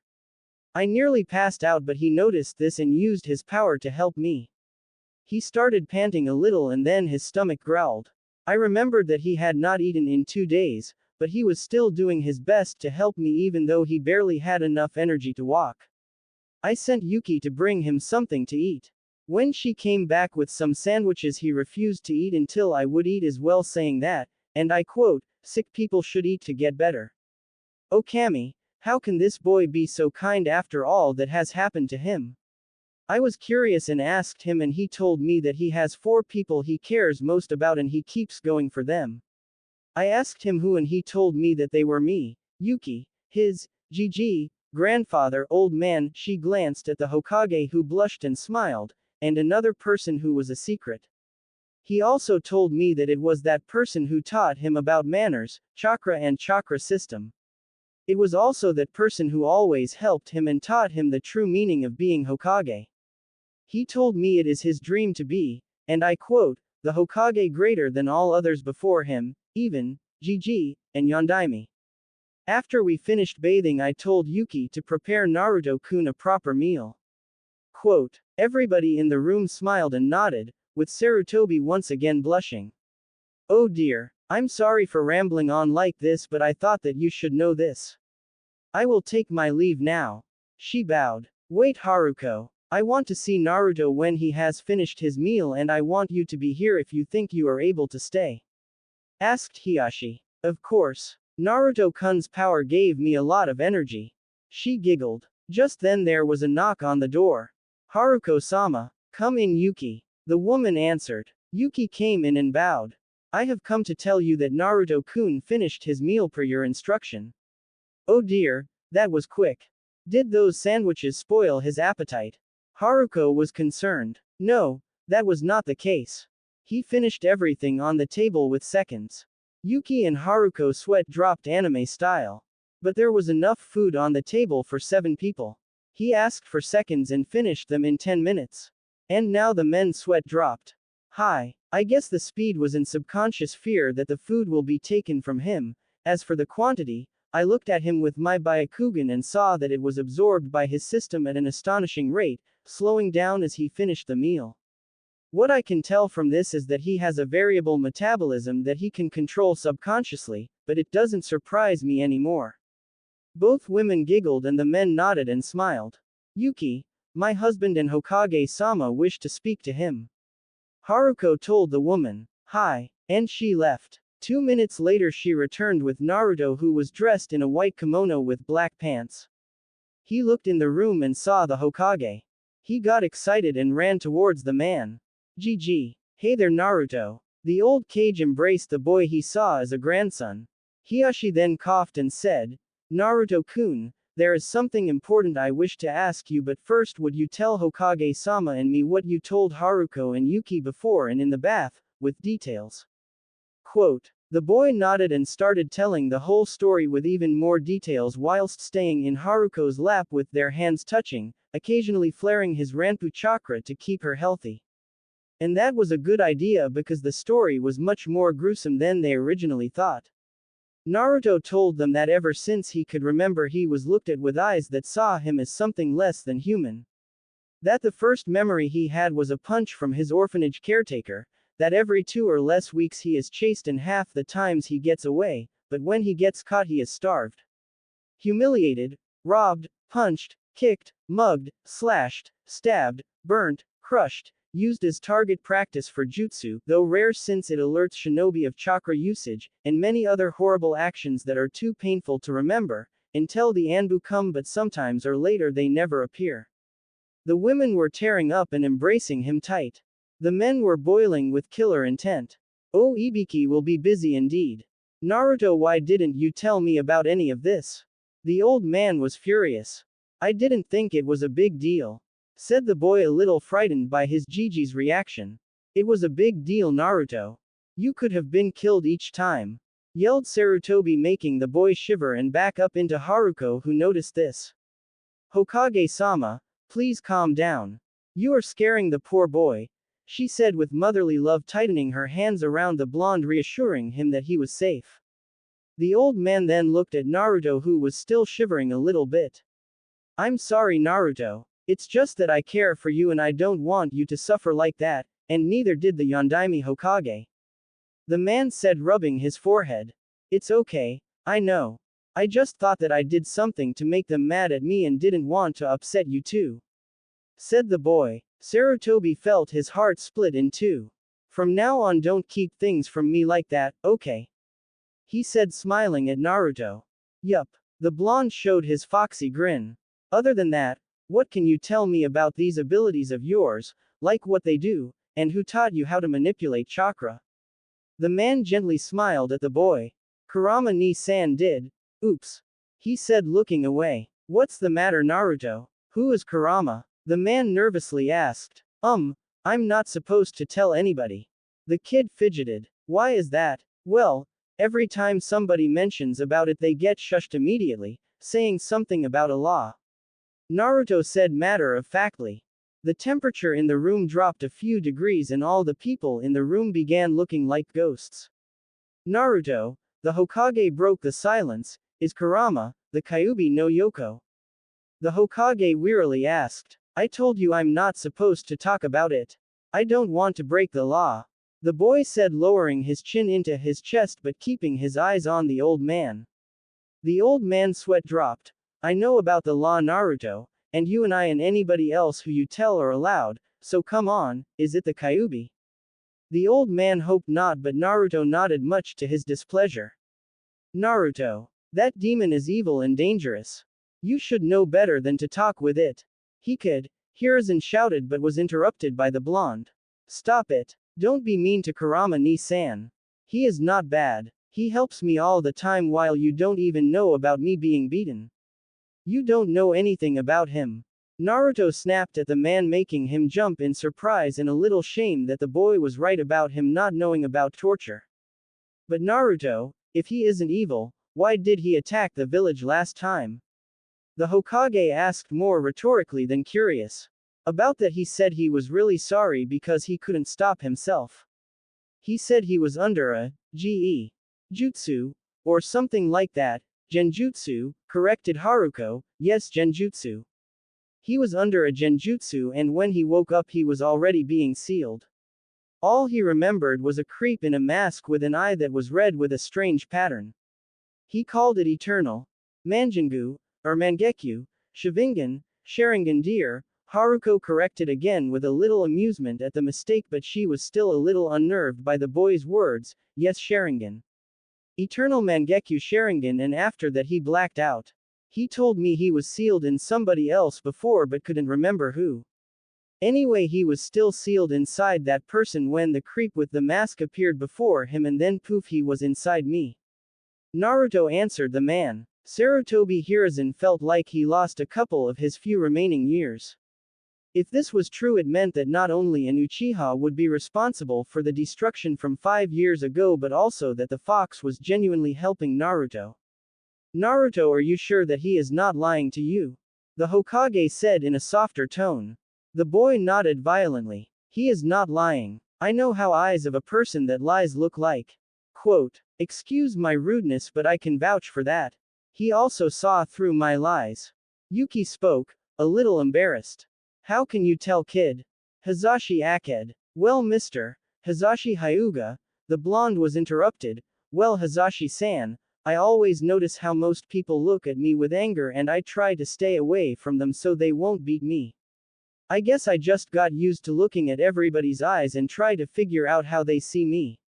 I nearly passed out but he noticed this and used his power to help me. He started panting a little and then his stomach growled. I remembered that he had not eaten in 2 days, but he was still doing his best to help me even though he barely had enough energy to walk. I sent Yuki to bring him something to eat. When she came back with some sandwiches he refused to eat until I would eat as well, saying that, and I quote, sick people should eat to get better. Oh Kami, how can this boy be so kind after all that has happened to him? I was curious and asked him and he told me that he has 4 people he cares most about and he keeps going for them. I asked him who and he told me that they were me, Yuki, his, Gigi, grandfather, old man, she glanced at the Hokage who blushed and smiled, and another person who was a secret. He also told me that it was that person who taught him about manners, chakra and chakra system. It was also that person who always helped him and taught him the true meaning of being Hokage. He told me it is his dream to be, and I quote, the Hokage greater than all others before him, even, Gigi, and Yondaime. After we finished bathing I told Yuki to prepare Naruto-kun a proper meal. Quote, everybody in the room smiled and nodded, with Sarutobi once again blushing. Oh dear, I'm sorry for rambling on like this but I thought that you should know this. I will take my leave now. She bowed. Wait Haruko. I want to see Naruto when he has finished his meal and I want you to be here if you think you are able to stay. Asked Hiyashi. Of course. Naruto-kun's power gave me a lot of energy. She giggled. Just then there was a knock on the door. Haruko-sama, come in Yuki. The woman answered. Yuki came in and bowed. I have come to tell you that Naruto-kun finished his meal per your instruction. Oh dear, that was quick. Did those sandwiches spoil his appetite? Haruko was concerned. No, that was not the case. He finished everything on the table with seconds. Yuki and Haruko sweat dropped anime style. But there was enough food on the table for 7 people. He asked for seconds and finished them in 10 minutes. And now the men's sweat dropped. Hi, I guess the speed was in subconscious fear that the food will be taken from him. As for the quantity, I looked at him with my Byakugan and saw that it was absorbed by his system at an astonishing rate, slowing down as he finished the meal. What I can tell from this is that he has a variable metabolism that he can control subconsciously, but it doesn't surprise me anymore. Both women giggled and the men nodded and smiled. Yuki, my husband and Hokage-sama wish to speak to him. Haruko told the woman. Hi, and she left. 2 minutes later she returned with Naruto who was dressed in a white kimono with black pants. He looked in the room and saw the Hokage. He got excited and ran towards the man. Gigi. Hey there Naruto. The old Kage embraced the boy he saw as a grandson. Hiyashi then coughed and said, Naruto-kun, there is something important I wish to ask you but first would you tell Hokage-sama and me what you told Haruko and Yuki before and in the bath, with details. Quote, the boy nodded and started telling the whole story with even more details whilst staying in Haruko's lap with their hands touching, occasionally flaring his Ranpu chakra to keep her healthy. And that was a good idea because the story was much more gruesome than they originally thought. Naruto told them that ever since he could remember he was looked at with eyes that saw him as something less than human. That the first memory he had was a punch from his orphanage caretaker, that every 2 or less weeks he is chased and half the times he gets away, but when he gets caught he is starved, humiliated, robbed, punched, kicked, mugged, slashed, stabbed, burnt, crushed, used as target practice for jutsu, though rare since it alerts shinobi of chakra usage, and many other horrible actions that are too painful to remember, until the Anbu come, but sometimes or later they never appear. The women were tearing up and embracing him tight. The men were boiling with killer intent. Oh, Ibiki will be busy indeed. Naruto, why didn't you tell me about any of this? The old man was furious. I didn't think it was a big deal, said the boy, a little frightened by his Gigi's reaction. It was a big deal, Naruto. You could have been killed each time, yelled Sarutobi, making the boy shiver and back up into Haruko, who noticed this. Hokage-sama, please calm down. You are scaring the poor boy, she said with motherly love, tightening her hands around the blonde, reassuring him that he was safe. The old man then looked at Naruto, who was still shivering a little bit. I'm sorry, Naruto. It's just that I care for you and I don't want you to suffer like that, and neither did the Yondaime Hokage. The man said, rubbing his forehead. It's okay, I know. I just thought that I did something to make them mad at me and didn't want to upset you too, said the boy. Sarutobi felt his heart split in two. From now on, don't keep things from me like that, okay? He said, smiling at Naruto. Yup. The blonde showed his foxy grin. Other than that, what can you tell me about these abilities of yours, like what they do, and who taught you how to manipulate chakra? The man gently smiled at the boy. Kurama ni-san did. Oops. He said, looking away. What's the matter, Naruto? Who is Kurama? The man nervously asked. I'm not supposed to tell anybody. The kid fidgeted. Why is that? Well, every time somebody mentions about it they get shushed immediately, saying something about a law. Naruto said matter-of-factly. The temperature in the room dropped a few degrees and all the people in the room began looking like ghosts. Naruto, the Hokage, broke the silence. Is Kurama, the Kyuubi no Yoko? The Hokage wearily asked. I told you I'm not supposed to talk about it. I don't want to break the law, the boy said, lowering his chin into his chest but keeping his eyes on the old man. The old man's sweat dropped. I know about the law, Naruto, and you and I and anybody else who you tell are allowed, so come on, is it the Kyuubi? The old man hoped not, but Naruto nodded, much to his displeasure. Naruto, that demon is evil and dangerous. You should know better than to talk with it. He could, Hiruzen shouted, but was interrupted by the blonde. Stop it. Don't be mean to Kurama ni-san. He is not bad. He helps me all the time while you don't even know about me being beaten. You don't know anything about him. Naruto snapped at the man, making him jump in surprise and a little shame that the boy was right about him not knowing about torture. But Naruto, if he isn't evil, why did he attack the village last time? The Hokage asked, more rhetorically than curious. About that he said he was really sorry because he couldn't stop himself. He said he was under a jutsu, or something like that. Genjutsu, corrected Haruko. Yes, genjutsu. He was under a genjutsu, and when he woke up he was already being sealed. All he remembered was a creep in a mask with an eye that was red with a strange pattern. He called it eternal Manjingu, or Mangekyu, Sharingan, Sharingan dear, Haruko corrected again with a little amusement at the mistake, but she was still a little unnerved by the boy's words. Yes, Sharingan. Eternal Mangekyu Sharingan, and after that he blacked out. He told me he was sealed in somebody else before but couldn't remember who. Anyway, he was still sealed inside that person when the creep with the mask appeared before him, and then poof, he was inside me. Naruto answered the man. Sarutobi Hiruzen felt like he lost a couple of his few remaining years. If this was true, it meant that not only an Uchiha would be responsible for the destruction from 5 years ago, but also that the fox was genuinely helping Naruto. Naruto, are you sure that he is not lying to you? The Hokage said in a softer tone. The boy nodded violently. He is not lying. I know how eyes of a person that lies look like. Quote, excuse my rudeness, but I can vouch for that. He also saw through my lies. Yuki spoke, a little embarrassed. How can you tell, kid? Hazashi Aked. Well, Mr. Hazashi Hyuga, the blonde was interrupted. Well, Hazashi-san, I always notice how most people look at me with anger and I try to stay away from them so they won't beat me. I guess I just got used to looking at everybody's eyes and try to figure out how they see me.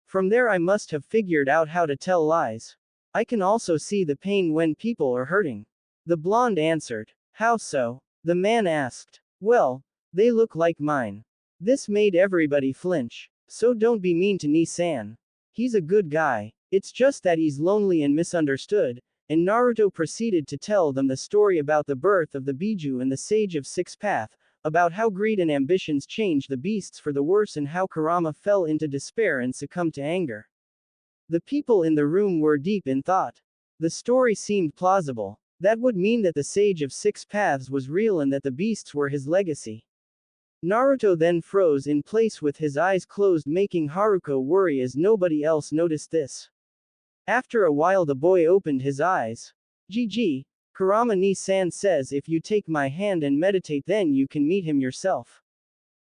From there I must have figured out how to tell lies. I can also see the pain when people are hurting. The blonde answered. How so? The man asked. Well, they look like mine. This made everybody flinch. So don't be mean to Nissan. He's a good guy. It's just that he's lonely and misunderstood. And Naruto proceeded to tell them the story about the birth of the Biju and the Sage of Six Path, about how greed and ambitions changed the beasts for the worse and how Kurama fell into despair and succumbed to anger. The people in the room were deep in thought. The story seemed plausible. That would mean that the Sage of Six Paths was real and that the beasts were his legacy. Naruto then froze in place with his eyes closed, making Haruko worry as nobody else noticed this. After a while the boy opened his eyes. GG, Kurama ni-san says if you take my hand and meditate then you can meet him yourself.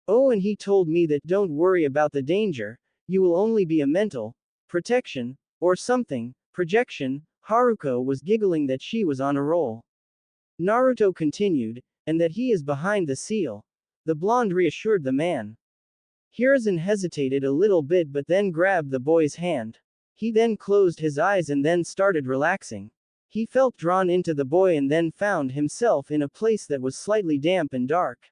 Oh, and he told me that don't worry about the danger, you will only be a mental protection, or something, projection. Haruko was giggling that she was on a roll. Naruto continued, and that he is behind the seal. The blonde reassured the man. Hiruzen hesitated a little bit but then grabbed the boy's hand. He then closed his eyes and then started relaxing. He felt drawn into the boy and then found himself in a place that was slightly damp and dark.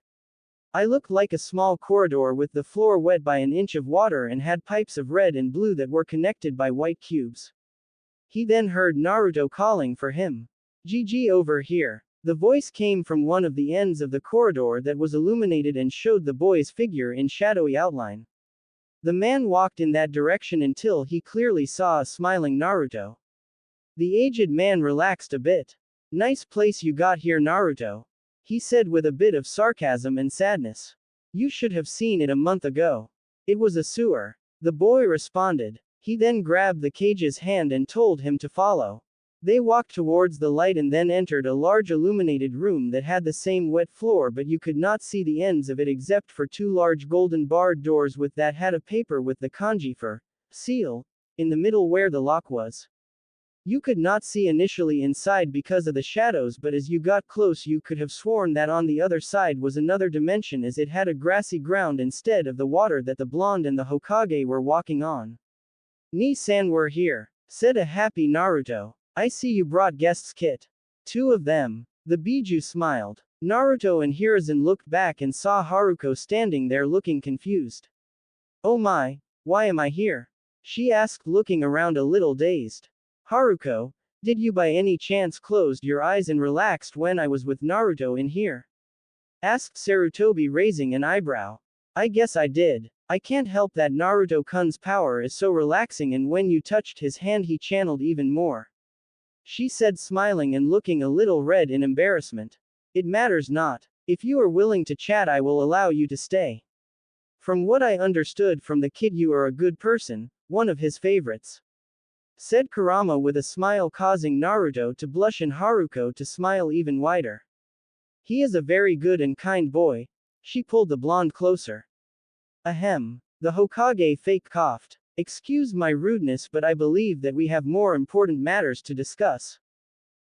I looked like a small corridor with the floor wet by an inch of water and had pipes of red and blue that were connected by white cubes. He then heard Naruto calling for him. GG over here. The voice came from one of the ends of the corridor that was illuminated and showed the boy's figure in shadowy outline. The man walked in that direction until he clearly saw a smiling Naruto. The aged man relaxed a bit. Nice place you got here, Naruto, he said with a bit of sarcasm and sadness. You should have seen it a month ago. It was a sewer. The boy responded. He then grabbed the cage's hand and told him to follow. They walked towards the light and then entered a large illuminated room that had the same wet floor, but you could not see the ends of it except for two large golden barred doors with that had a paper with the kanji for seal in the middle where the lock was. You could not see initially inside because of the shadows, but as you got close you could have sworn that on the other side was another dimension as it had a grassy ground instead of the water that the blonde and the Hokage were walking on. Ni-san, we're here, said a happy Naruto. I see you brought guests, Kit. Two of them. The Biju smiled. Naruto and Hiruzen looked back and saw Haruko standing there looking confused. Oh my, why am I here? She asked, looking around a little dazed. Haruko, did you by any chance closed your eyes and relaxed when I was with Naruto in here? Asked Sarutobi, raising an eyebrow. I guess I did. I can't help that Naruto-kun's power is so relaxing, and when you touched his hand he channeled even more. She said, smiling and looking a little red in embarrassment. It matters not. If you are willing to chat I will allow you to stay. From what I understood from the kid you are a good person, one of his favorites. Said Kurama with a smile, causing Naruto to blush and Haruko to smile even wider. He is a very good and kind boy. She pulled the blonde closer. Ahem. The Hokage fake coughed. Excuse my rudeness, but I believe that we have more important matters to discuss.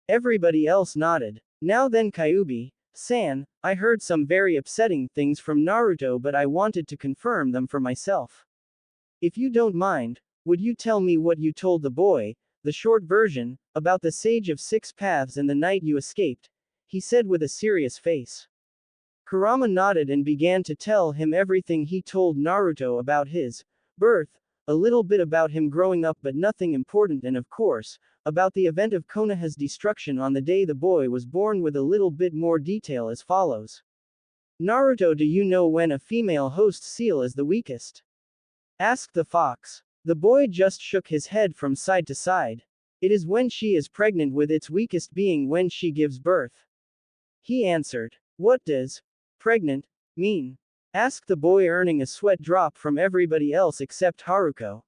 Everybody else nodded. Now then, Kyuubi-san, I heard some very upsetting things from Naruto, but I wanted to confirm them for myself. If you don't mind, would you tell me what you told the boy, the short version, about the Sage of Six Paths and the night you escaped? He said with a serious face. Kurama nodded and began to tell him everything he told Naruto about his birth, a little bit about him growing up but nothing important, and of course, about the event of Konoha's destruction on the day the boy was born, with a little bit more detail as follows. Naruto, do you know when a female host seal is the weakest? Asked the fox. The boy just shook his head from side to side. It is when she is pregnant, with its weakest being when she gives birth. He answered. What does pregnant mean? Asked the boy, earning a sweat drop from everybody else except Haruko.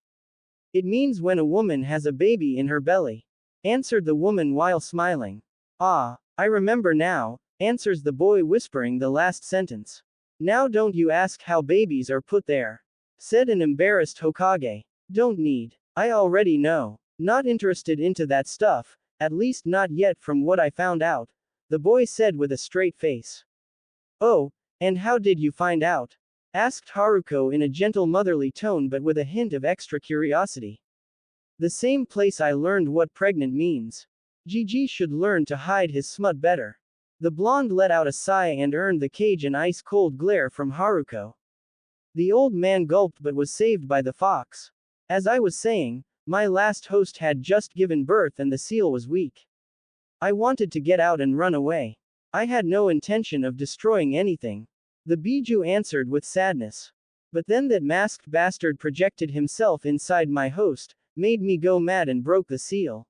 It means when a woman has a baby in her belly. Answered the woman while smiling. Ah, I remember now, answers the boy, whispering the last sentence. Now don't you ask how babies are put there, said an embarrassed Hokage. Don't need. I already know. Not interested into that stuff, at least not yet from what I found out, the boy said with a straight face. Oh, and how did you find out? Asked Haruko in a gentle motherly tone but with a hint of extra curiosity. The same place I learned what pregnant means. Gigi should learn to hide his smut better. The blonde let out a sigh and earned the cage an ice-cold glare from Haruko. The old man gulped but was saved by the fox. As I was saying, my last host had just given birth and the seal was weak. I wanted to get out and run away. I had no intention of destroying anything. The Biju answered with sadness. But then that masked bastard projected himself inside my host, made me go mad and broke the seal.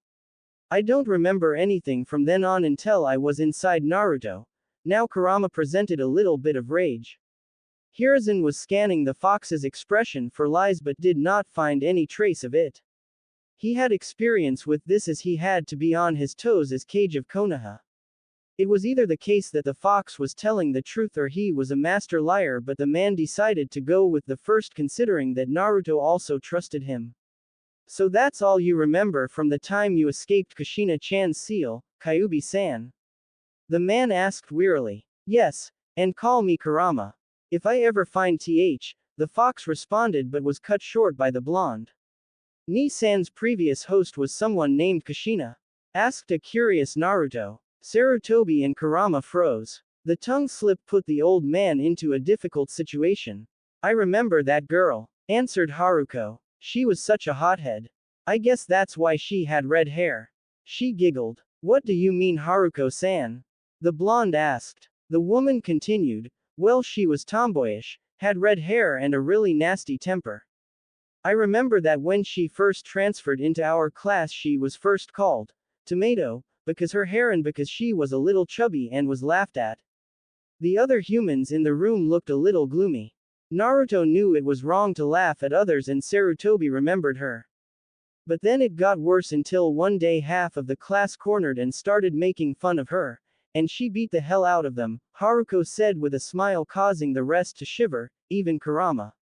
I don't remember anything from then on until I was inside Naruto. Now Kurama presented a little bit of rage. Hiruzen was scanning the fox's expression for lies but did not find any trace of it. He had experience with this as he had to be on his toes as Cage of Konoha. It was either the case that the fox was telling the truth or he was a master liar, but the man decided to go with the first considering that Naruto also trusted him. So that's all you remember from the time you escaped Kushina-chan's seal, Kyuubi-san? The man asked wearily. Yes, and call me Kurama. If I ever find the fox responded but was cut short by the blonde. Ni-san's previous host was someone named Kushina? Asked a curious Naruto. Sarutobi and Kurama froze. The tongue slip put the old man into a difficult situation. I remember that girl, answered Haruko. She was such a hothead. I guess that's why she had red hair. She giggled. What do you mean, Haruko-san? The blonde asked. The woman continued. Well, she was tomboyish, had red hair and a really nasty temper. I remember that when she first transferred into our class she was first called Tomato, because her hair and because she was a little chubby and was laughed at. The other humans in the room looked a little gloomy. Naruto knew it was wrong to laugh at others and Sarutobi remembered her. But then it got worse until one day half of the class cornered and started making fun of her, and she beat the hell out of them, Haruko said with a smile causing the rest to shiver, even Kurama.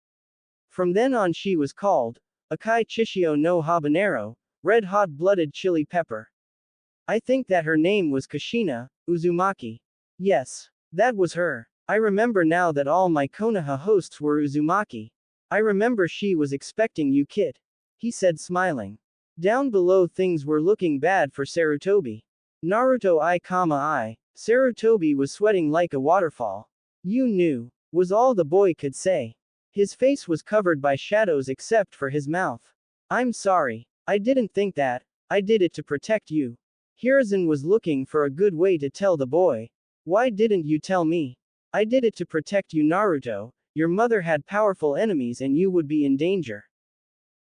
From then on she was called Akai Chichio no Habanero, red hot-blooded chili pepper. I think that her name was Kushina Uzumaki. Yes, that was her. I remember now that all my Konoha hosts were Uzumaki. I remember she was expecting you, kid. He said smiling. Down below things were looking bad for Sarutobi. Naruto I. Sarutobi was sweating like a waterfall. You knew, was all the boy could say. His face was covered by shadows except for his mouth. I'm sorry. I didn't think that. I did it to protect you. Hiruzen was looking for a good way to tell the boy. Why didn't you tell me? I did it to protect you, Naruto. Your mother had powerful enemies and you would be in danger.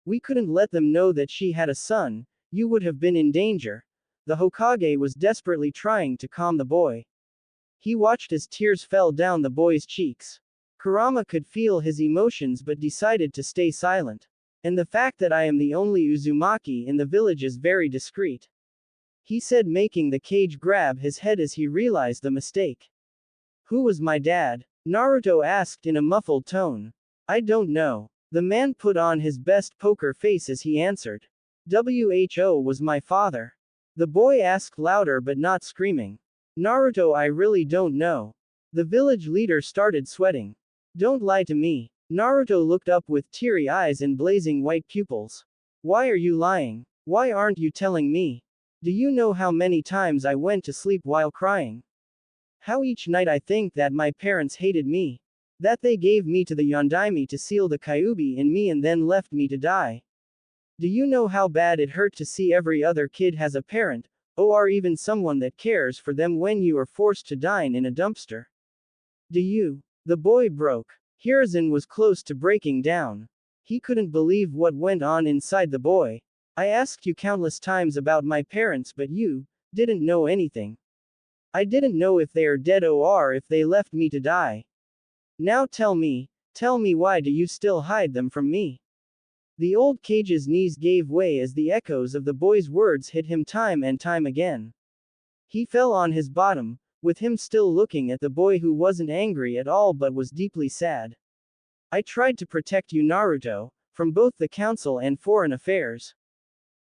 We couldn't let them know that she had a son, you would have been in danger. The Hokage was desperately trying to calm the boy. He watched as tears fell down the boy's cheeks. Kurama could feel his emotions but decided to stay silent. And the fact that I am the only Uzumaki in the village is very discreet. He said, making the cage grab his head as he realized the mistake. Who was my dad? Naruto asked in a muffled tone. I don't know. The man put on his best poker face as he answered. Who was my father? The boy asked louder but not screaming. Naruto, I really don't know. The village leader started sweating. Don't lie to me. Naruto looked up with teary eyes and blazing white pupils. Why are you lying? Why aren't you telling me? Do you know how many times I went to sleep while crying? How each night I think that my parents hated me. That they gave me to the Yondaime to seal the Kyuubi in me and then left me to die. Do you know how bad it hurt to see every other kid has a parent, or even someone that cares for them when you are forced to dine in a dumpster? Do you? The boy broke. Hiruzen was close to breaking down. He couldn't believe what went on inside the boy. I asked you countless times about my parents but you didn't know anything. I didn't know if they are dead or if they left me to die. Now tell me why do you still hide them from me? The old cage's knees gave way as the echoes of the boy's words hit him time and time again. He fell on his bottom, with him still looking at the boy who wasn't angry at all but was deeply sad. I tried to protect you, Naruto, from both the council and foreign affairs.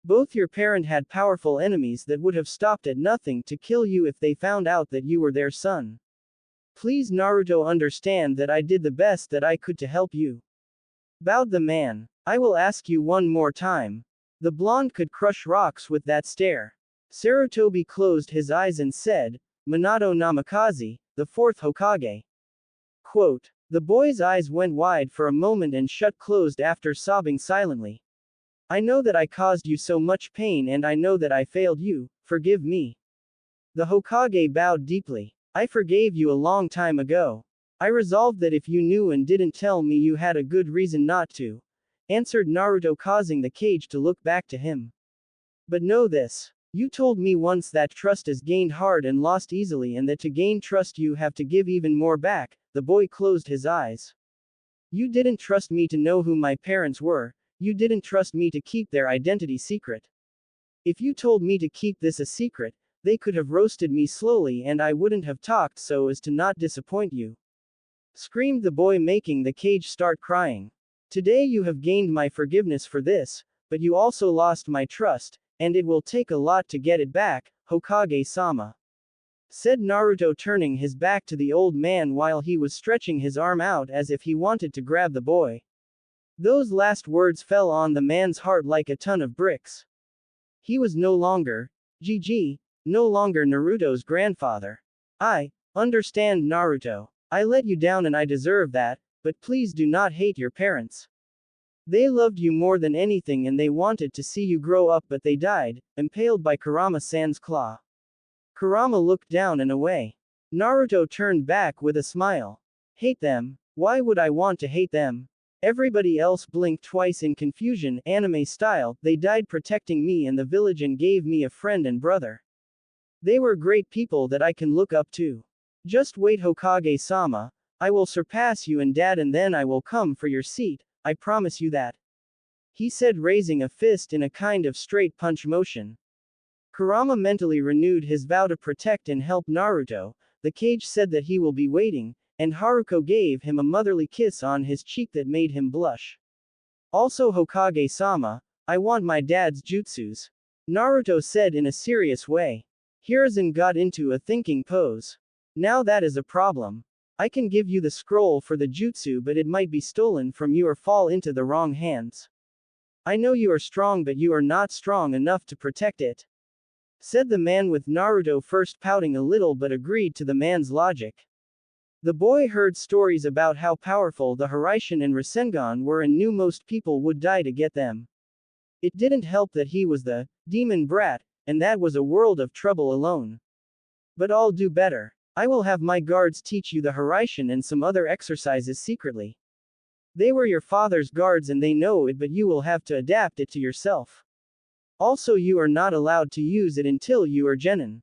Both your parent had powerful enemies that would have stopped at nothing to kill you if they found out that you were their son. Please, Naruto, understand that I did the best that I could to help you. Bowed the man. I will ask you one more time. The blonde could crush rocks with that stare. Sarutobi closed his eyes and said, Minato Namikaze, the fourth Hokage. Quote. The boy's eyes went wide for a moment and shut closed after sobbing silently. I know that I caused you so much pain and I know that I failed you, forgive me. The Hokage bowed deeply. I forgave you a long time ago. I resolved that if you knew and didn't tell me you had a good reason not to, answered Naruto, causing the cage to look back to him. But know this. You told me once that trust is gained hard and lost easily and that to gain trust you have to give even more back. The boy closed his eyes. You didn't trust me to know who my parents were, you didn't trust me to keep their identity secret. If you told me to keep this a secret, they could have roasted me slowly and I wouldn't have talked so as to not disappoint you. Screamed the boy, making the cage start crying. Today you have gained my forgiveness for this, but you also lost my trust, and it will take a lot to get it back, Hokage-sama. Said Naruto, turning his back to the old man while he was stretching his arm out as if he wanted to grab the boy. Those last words fell on the man's heart like a ton of bricks. He was no longer, GG, no longer Naruto's grandfather. I understand, Naruto. I let you down and I deserve that, but please do not hate your parents. They loved you more than anything and they wanted to see you grow up, but they died, impaled by Kurama-san's claw. Kurama looked down and away. Naruto turned back with a smile. Hate them? Why would I want to hate them? Everybody else blinked twice in confusion, anime style. They died protecting me and the village and gave me a friend and brother. They were great people that I can look up to. Just wait, Hokage-sama. I will surpass you and Dad, and then I will come for your seat, I promise you that. He said, raising a fist in a kind of straight punch motion. Kurama mentally renewed his vow to protect and help Naruto. The cage said that he will be waiting, and Haruko gave him a motherly kiss on his cheek that made him blush. Also, Hokage-sama, I want my dad's jutsus. Naruto said in a serious way. Hiruzen got into a thinking pose. Now that is a problem. I can give you the scroll for the jutsu, but it might be stolen from you or fall into the wrong hands. I know you are strong, but you are not strong enough to protect it. Said the man, with Naruto first pouting a little but agreed to the man's logic. The boy heard stories about how powerful the Hiraishin and Rasengan were and knew most people would die to get them. It didn't help that he was the demon brat, and that was a world of trouble alone. But I'll do better. I will have my guards teach you the Hiraishin and some other exercises secretly. They were your father's guards and they know it, but you will have to adapt it to yourself. Also, you are not allowed to use it until you are genin.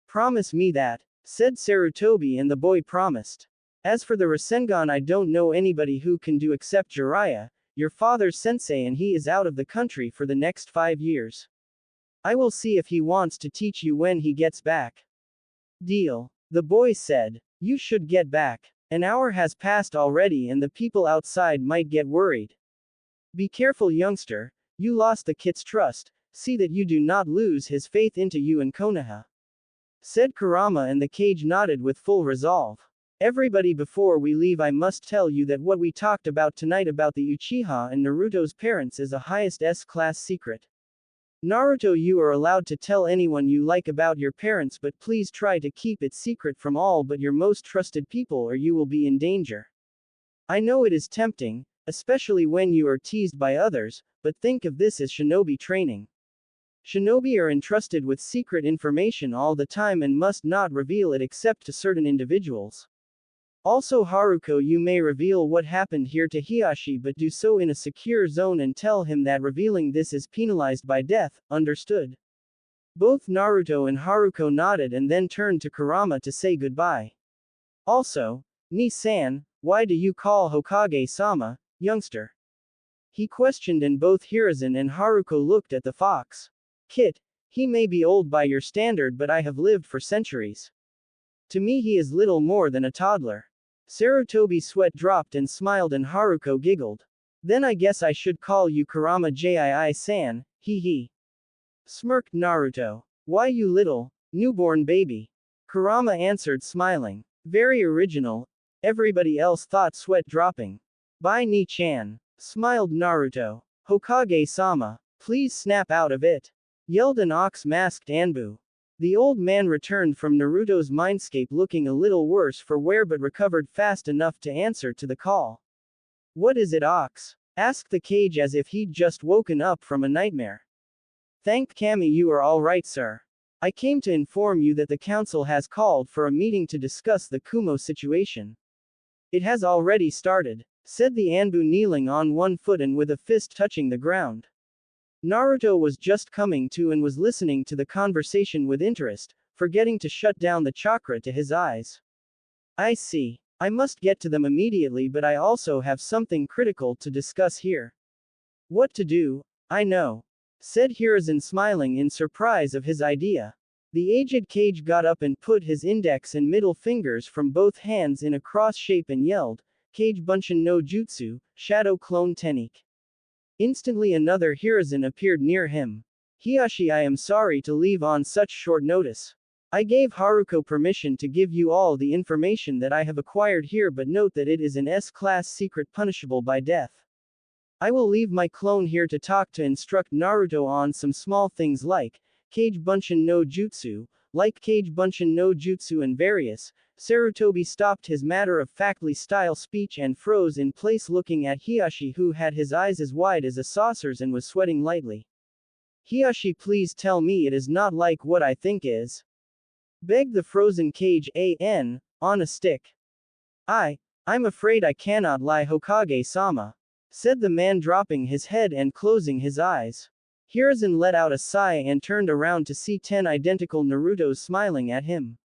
Promise me that, said Sarutobi, and the boy promised. As for the Rasengan, I don't know anybody who can do except Jiraiya, your father's sensei, and he is out of the country for the next 5 years. I will see if he wants to teach you when he gets back. Deal. The boy said. You should get back. An hour has passed already and the people outside might get worried. Be careful, youngster. You lost the kid's trust. See that you do not lose his faith into you and Konoha. Said Kurama, and the cage nodded with full resolve. Everybody, before we leave, I must tell you that what we talked about tonight about the Uchiha and Naruto's parents is a highest S-class secret. Naruto, you are allowed to tell anyone you like about your parents, but please try to keep it secret from all but your most trusted people or you will be in danger. I know it is tempting, especially when you are teased by others, but think of this as shinobi training. Shinobi are entrusted with secret information all the time and must not reveal it except to certain individuals. Also, Haruko, you may reveal what happened here to Hiyashi, but do so in a secure zone and tell him that revealing this is penalized by death, understood? Both Naruto and Haruko nodded and then turned to Kurama to say goodbye. Also, Ni-san, why do you call Hokage-sama, youngster? He questioned, and both Hiruzen and Haruko looked at the fox. Kit, he may be old by your standard, but I have lived for centuries. To me he is little more than a toddler. Sarutobi's sweat dropped and smiled and Haruko giggled. Then I guess I should call you Kurama Jii-san, hee hee. Smirked Naruto. Why you little, newborn baby? Kurama answered smiling. Very original. Everybody else thought sweat dropping. By Ni-chan. Smiled Naruto. Hokage-sama, please snap out of it. Yelled an ox-masked Anbu. The old man returned from Naruto's mindscape looking a little worse for wear but recovered fast enough to answer to the call. What is it, Ox? Asked the cage as if he'd just woken up from a nightmare. Thank Kami you are all right, sir. I came to inform you that the council has called for a meeting to discuss the Kumo situation. It has already started, said the Anbu kneeling on one foot and with a fist touching the ground. Naruto was just coming to and was listening to the conversation with interest, forgetting to shut down the chakra to his eyes. I see. I must get to them immediately, but I also have something critical to discuss here. What to do? I know, said Hiruzen smiling in surprise of his idea. The aged cage got up and put his index and middle fingers from both hands in a cross shape and yelled, Kage Bunshin no Jutsu, Shadow Clone Technique. Instantly another Hiruzen appeared near him. Hiyashi, I am sorry to leave on such short notice. I gave Haruko permission to give you all the information that I have acquired here, but note that it is an S-class secret punishable by death. I will leave my clone here to talk to instruct Naruto on some small things like Kage Bunshin no Jutsu, and various. Sarutobi stopped his matter-of-factly style speech and froze in place looking at Hiyashi, who had his eyes as wide as a saucer's and was sweating lightly. Hiyashi, please tell me it is not like what I think is. Begged the frozen cage on a stick. I'm afraid I cannot lie, Hokage-sama, said the man, dropping his head and closing his eyes. Hiruzen let out a sigh and turned around to see 10 identical Narutos smiling at him.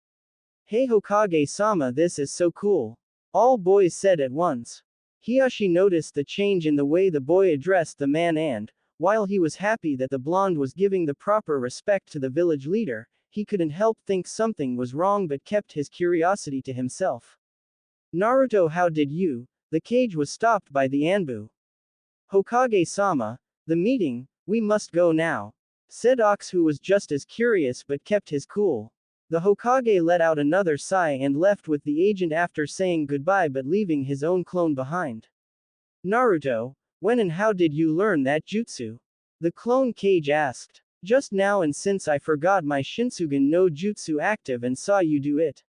Hey Hokage-sama, this is so cool. All boys said at once. Hiyashi noticed the change in the way the boy addressed the man and, while he was happy that the blonde was giving the proper respect to the village leader, he couldn't help think something was wrong but kept his curiosity to himself. Naruto, how did you? The cage was stopped by the Anbu. Hokage-sama, the meeting, we must go now, said Ox, who was just as curious but kept his cool. The Hokage let out another sigh and left with the agent after saying goodbye but leaving his own clone behind. Naruto, when and how did you learn that jutsu? The clone cage asked. Just now, and since I forgot my Shinsugen no Jutsu active and saw you do it.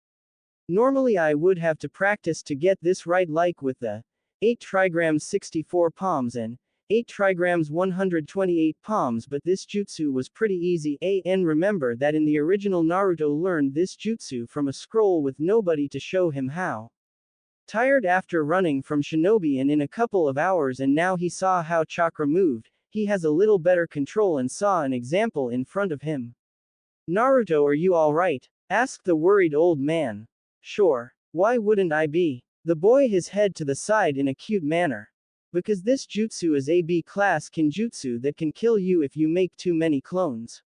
Normally I would have to practice to get this right, like with the 8 trigrams 64 palms and 8 trigrams 128 palms, but this jutsu was pretty easy. And remember that in the original Naruto learned this jutsu from a scroll with nobody to show him how. Tired after running from Shinobi and in a couple of hours, and now he saw how chakra moved. He has a little better control and saw an example in front of him. Naruto, are you alright? Asked the worried old man. Sure. Why wouldn't I be? The boy his head to the side in a cute manner. Because this jutsu is a B-class kinjutsu that can kill you if you make too many clones.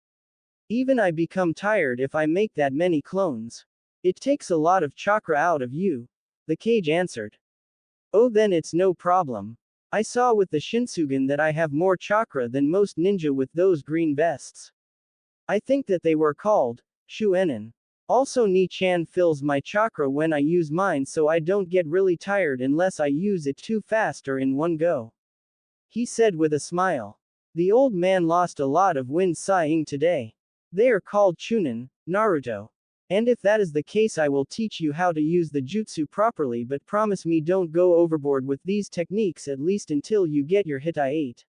Even I become tired if I make that many clones. It takes a lot of chakra out of you. The cage answered. Oh, then it's no problem. I saw with the Shinsugen that I have more chakra than most ninja with those green vests. I think that they were called Shuenin. Also, Ni-chan fills my chakra when I use mine, so I don't get really tired unless I use it too fast or in one go. He said with a smile. The old man lost a lot of wind sighing today. They are called Chunin, Naruto. And if that is the case, I will teach you how to use the jutsu properly, but promise me don't go overboard with these techniques, at least until you get your Hitai 8.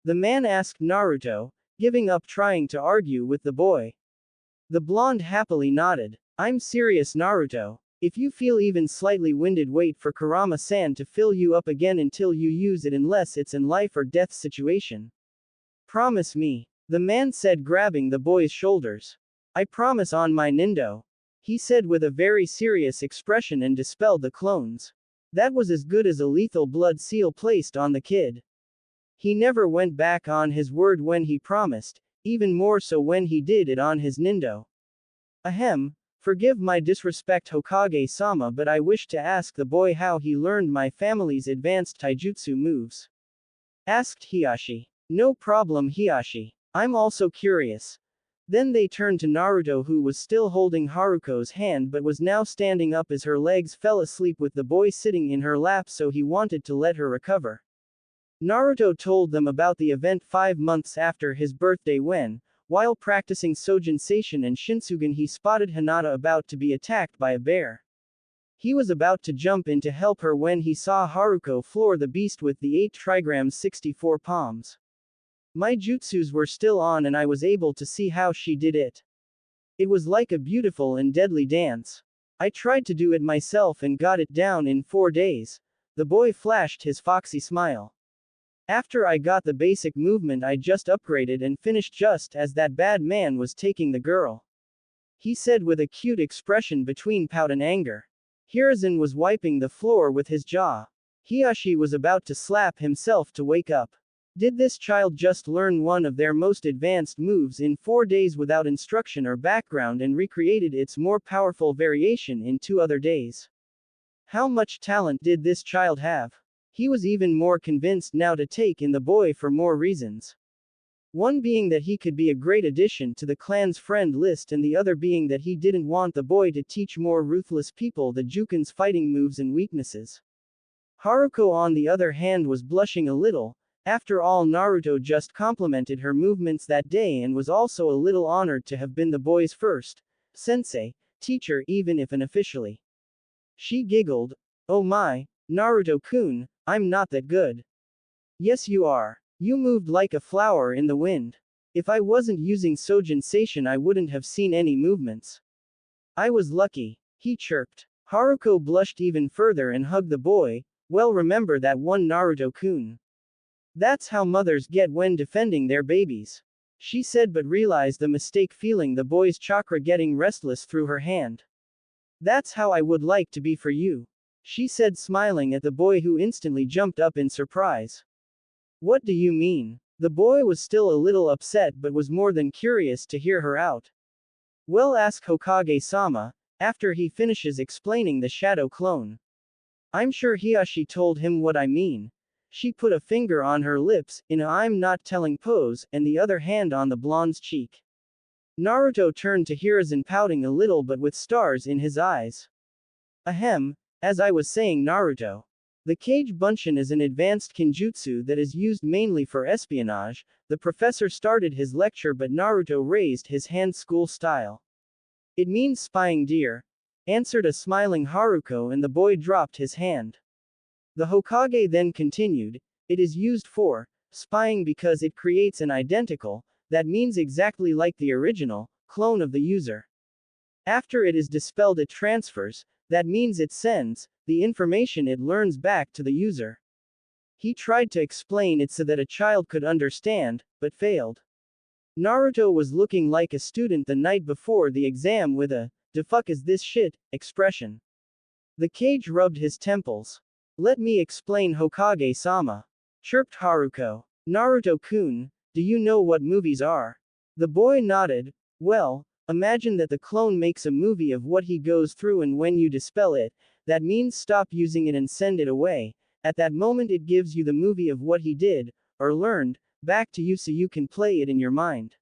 The man asked Naruto, giving up trying to argue with the boy. The blonde happily nodded. I'm serious, Naruto. If you feel even slightly winded, wait for Kurama-san to fill you up again until you use it, unless it's in life or death situation. Promise me, the man said, grabbing the boy's shoulders. I promise on my Nindo, he said with a very serious expression and dispelled the clones. That was as good as a lethal blood seal placed on the kid. He never went back on his word when he promised, even more so when he did it on his Nindo. Ahem, Forgive my disrespect, Hokage-sama, but I wish to ask the boy how he learned my family's advanced taijutsu moves. Asked Hiashi. No problem, Hiashi. I'm also curious. Then they turned to Naruto, who was still holding Haruko's hand but was now standing up as her legs fell asleep with the boy sitting in her lap, so he wanted to let her recover. Naruto told them about the event 5 months after his birthday when, while practicing Sojin Seishin and Shinsugen, he spotted Hinata about to be attacked by a bear. He was about to jump in to help her when he saw Haruko floor the beast with the 8 trigrams 64 palms. My jutsus were still on and I was able to see how she did it. It was like a beautiful and deadly dance. I tried to do it myself and got it down in 4 days. The boy flashed his foxy smile. After I got the basic movement, I just upgraded and finished just as that bad man was taking the girl. He said with a cute expression between pout and anger. Hiruzen was wiping the floor with his jaw. Hiashi was about to slap himself to wake up. Did this child just learn one of their most advanced moves in 4 days without instruction or background and recreated its more powerful variation in 2 other days? How much talent did this child have? He was even more convinced now to take in the boy for more reasons. One being that he could be a great addition to the clan's friend list, and the other being that he didn't want the boy to teach more ruthless people the Jukin's fighting moves and weaknesses. Haruko, on the other hand, was blushing a little. After all, Naruto just complimented her movements that day and was also a little honored to have been the boy's first sensei, teacher, even if unofficially. She giggled. Oh my, Naruto-kun, I'm not that good. Yes you are. You moved like a flower in the wind. If I wasn't using Sojin Seishin, I wouldn't have seen any movements. I was lucky, he chirped. Haruko blushed even further and hugged the boy. Well, remember that one, Naruto-kun. That's how mothers get when defending their babies. She said, but realized the mistake, feeling the boy's chakra getting restless through her hand. That's how I would like to be for you. She said, smiling at the boy, who instantly jumped up in surprise. What do you mean? The boy was still a little upset but was more than curious to hear her out. Well, ask Hokage-sama, after he finishes explaining the shadow clone. I'm sure Hiashi told him what I mean. She put a finger on her lips, in a I'm not telling pose, and the other hand on the blonde's cheek. Naruto turned to Hiruzen, pouting a little but with stars in his eyes. Ahem, as I was saying, Naruto. The Kage Bunshin is an advanced kinjutsu that is used mainly for espionage. The professor started his lecture, but Naruto raised his hand school style. It means spying, dear, answered a smiling Haruko, and the boy dropped his hand. The Hokage then continued, it is used for spying because it creates an identical, that means exactly like the original, clone of the user. After it is dispelled, it transfers, that means it sends the information it learns back to the user. He tried to explain it so that a child could understand, but failed. Naruto was looking like a student the night before the exam with a "the fuck is this shit" expression. The Kage rubbed his temples. Let me explain, Hokage-sama, chirped Haruko. Naruto-kun, do you know what movies are? The boy nodded. Well, imagine that the clone makes a movie of what he goes through, and when you dispel it, that means stop using it and send it away. At that moment it gives you the movie of what he did, or learned, back to you so you can play it in your mind.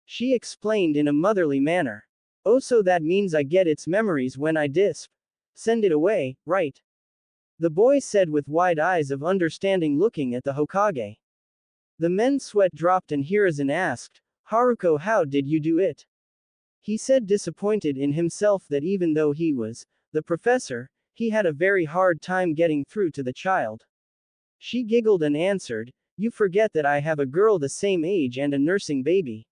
She explained in a motherly manner. Oh, so that means I get its memories when I send it away, right? The boy said with wide eyes of understanding, looking at the Hokage. The men's sweat dropped and Hiruzen asked, Haruko, how did you do it? He said, disappointed in himself that even though he was the professor, he had a very hard time getting through to the child. She giggled and answered, you forget that I have a girl the same age and a nursing baby.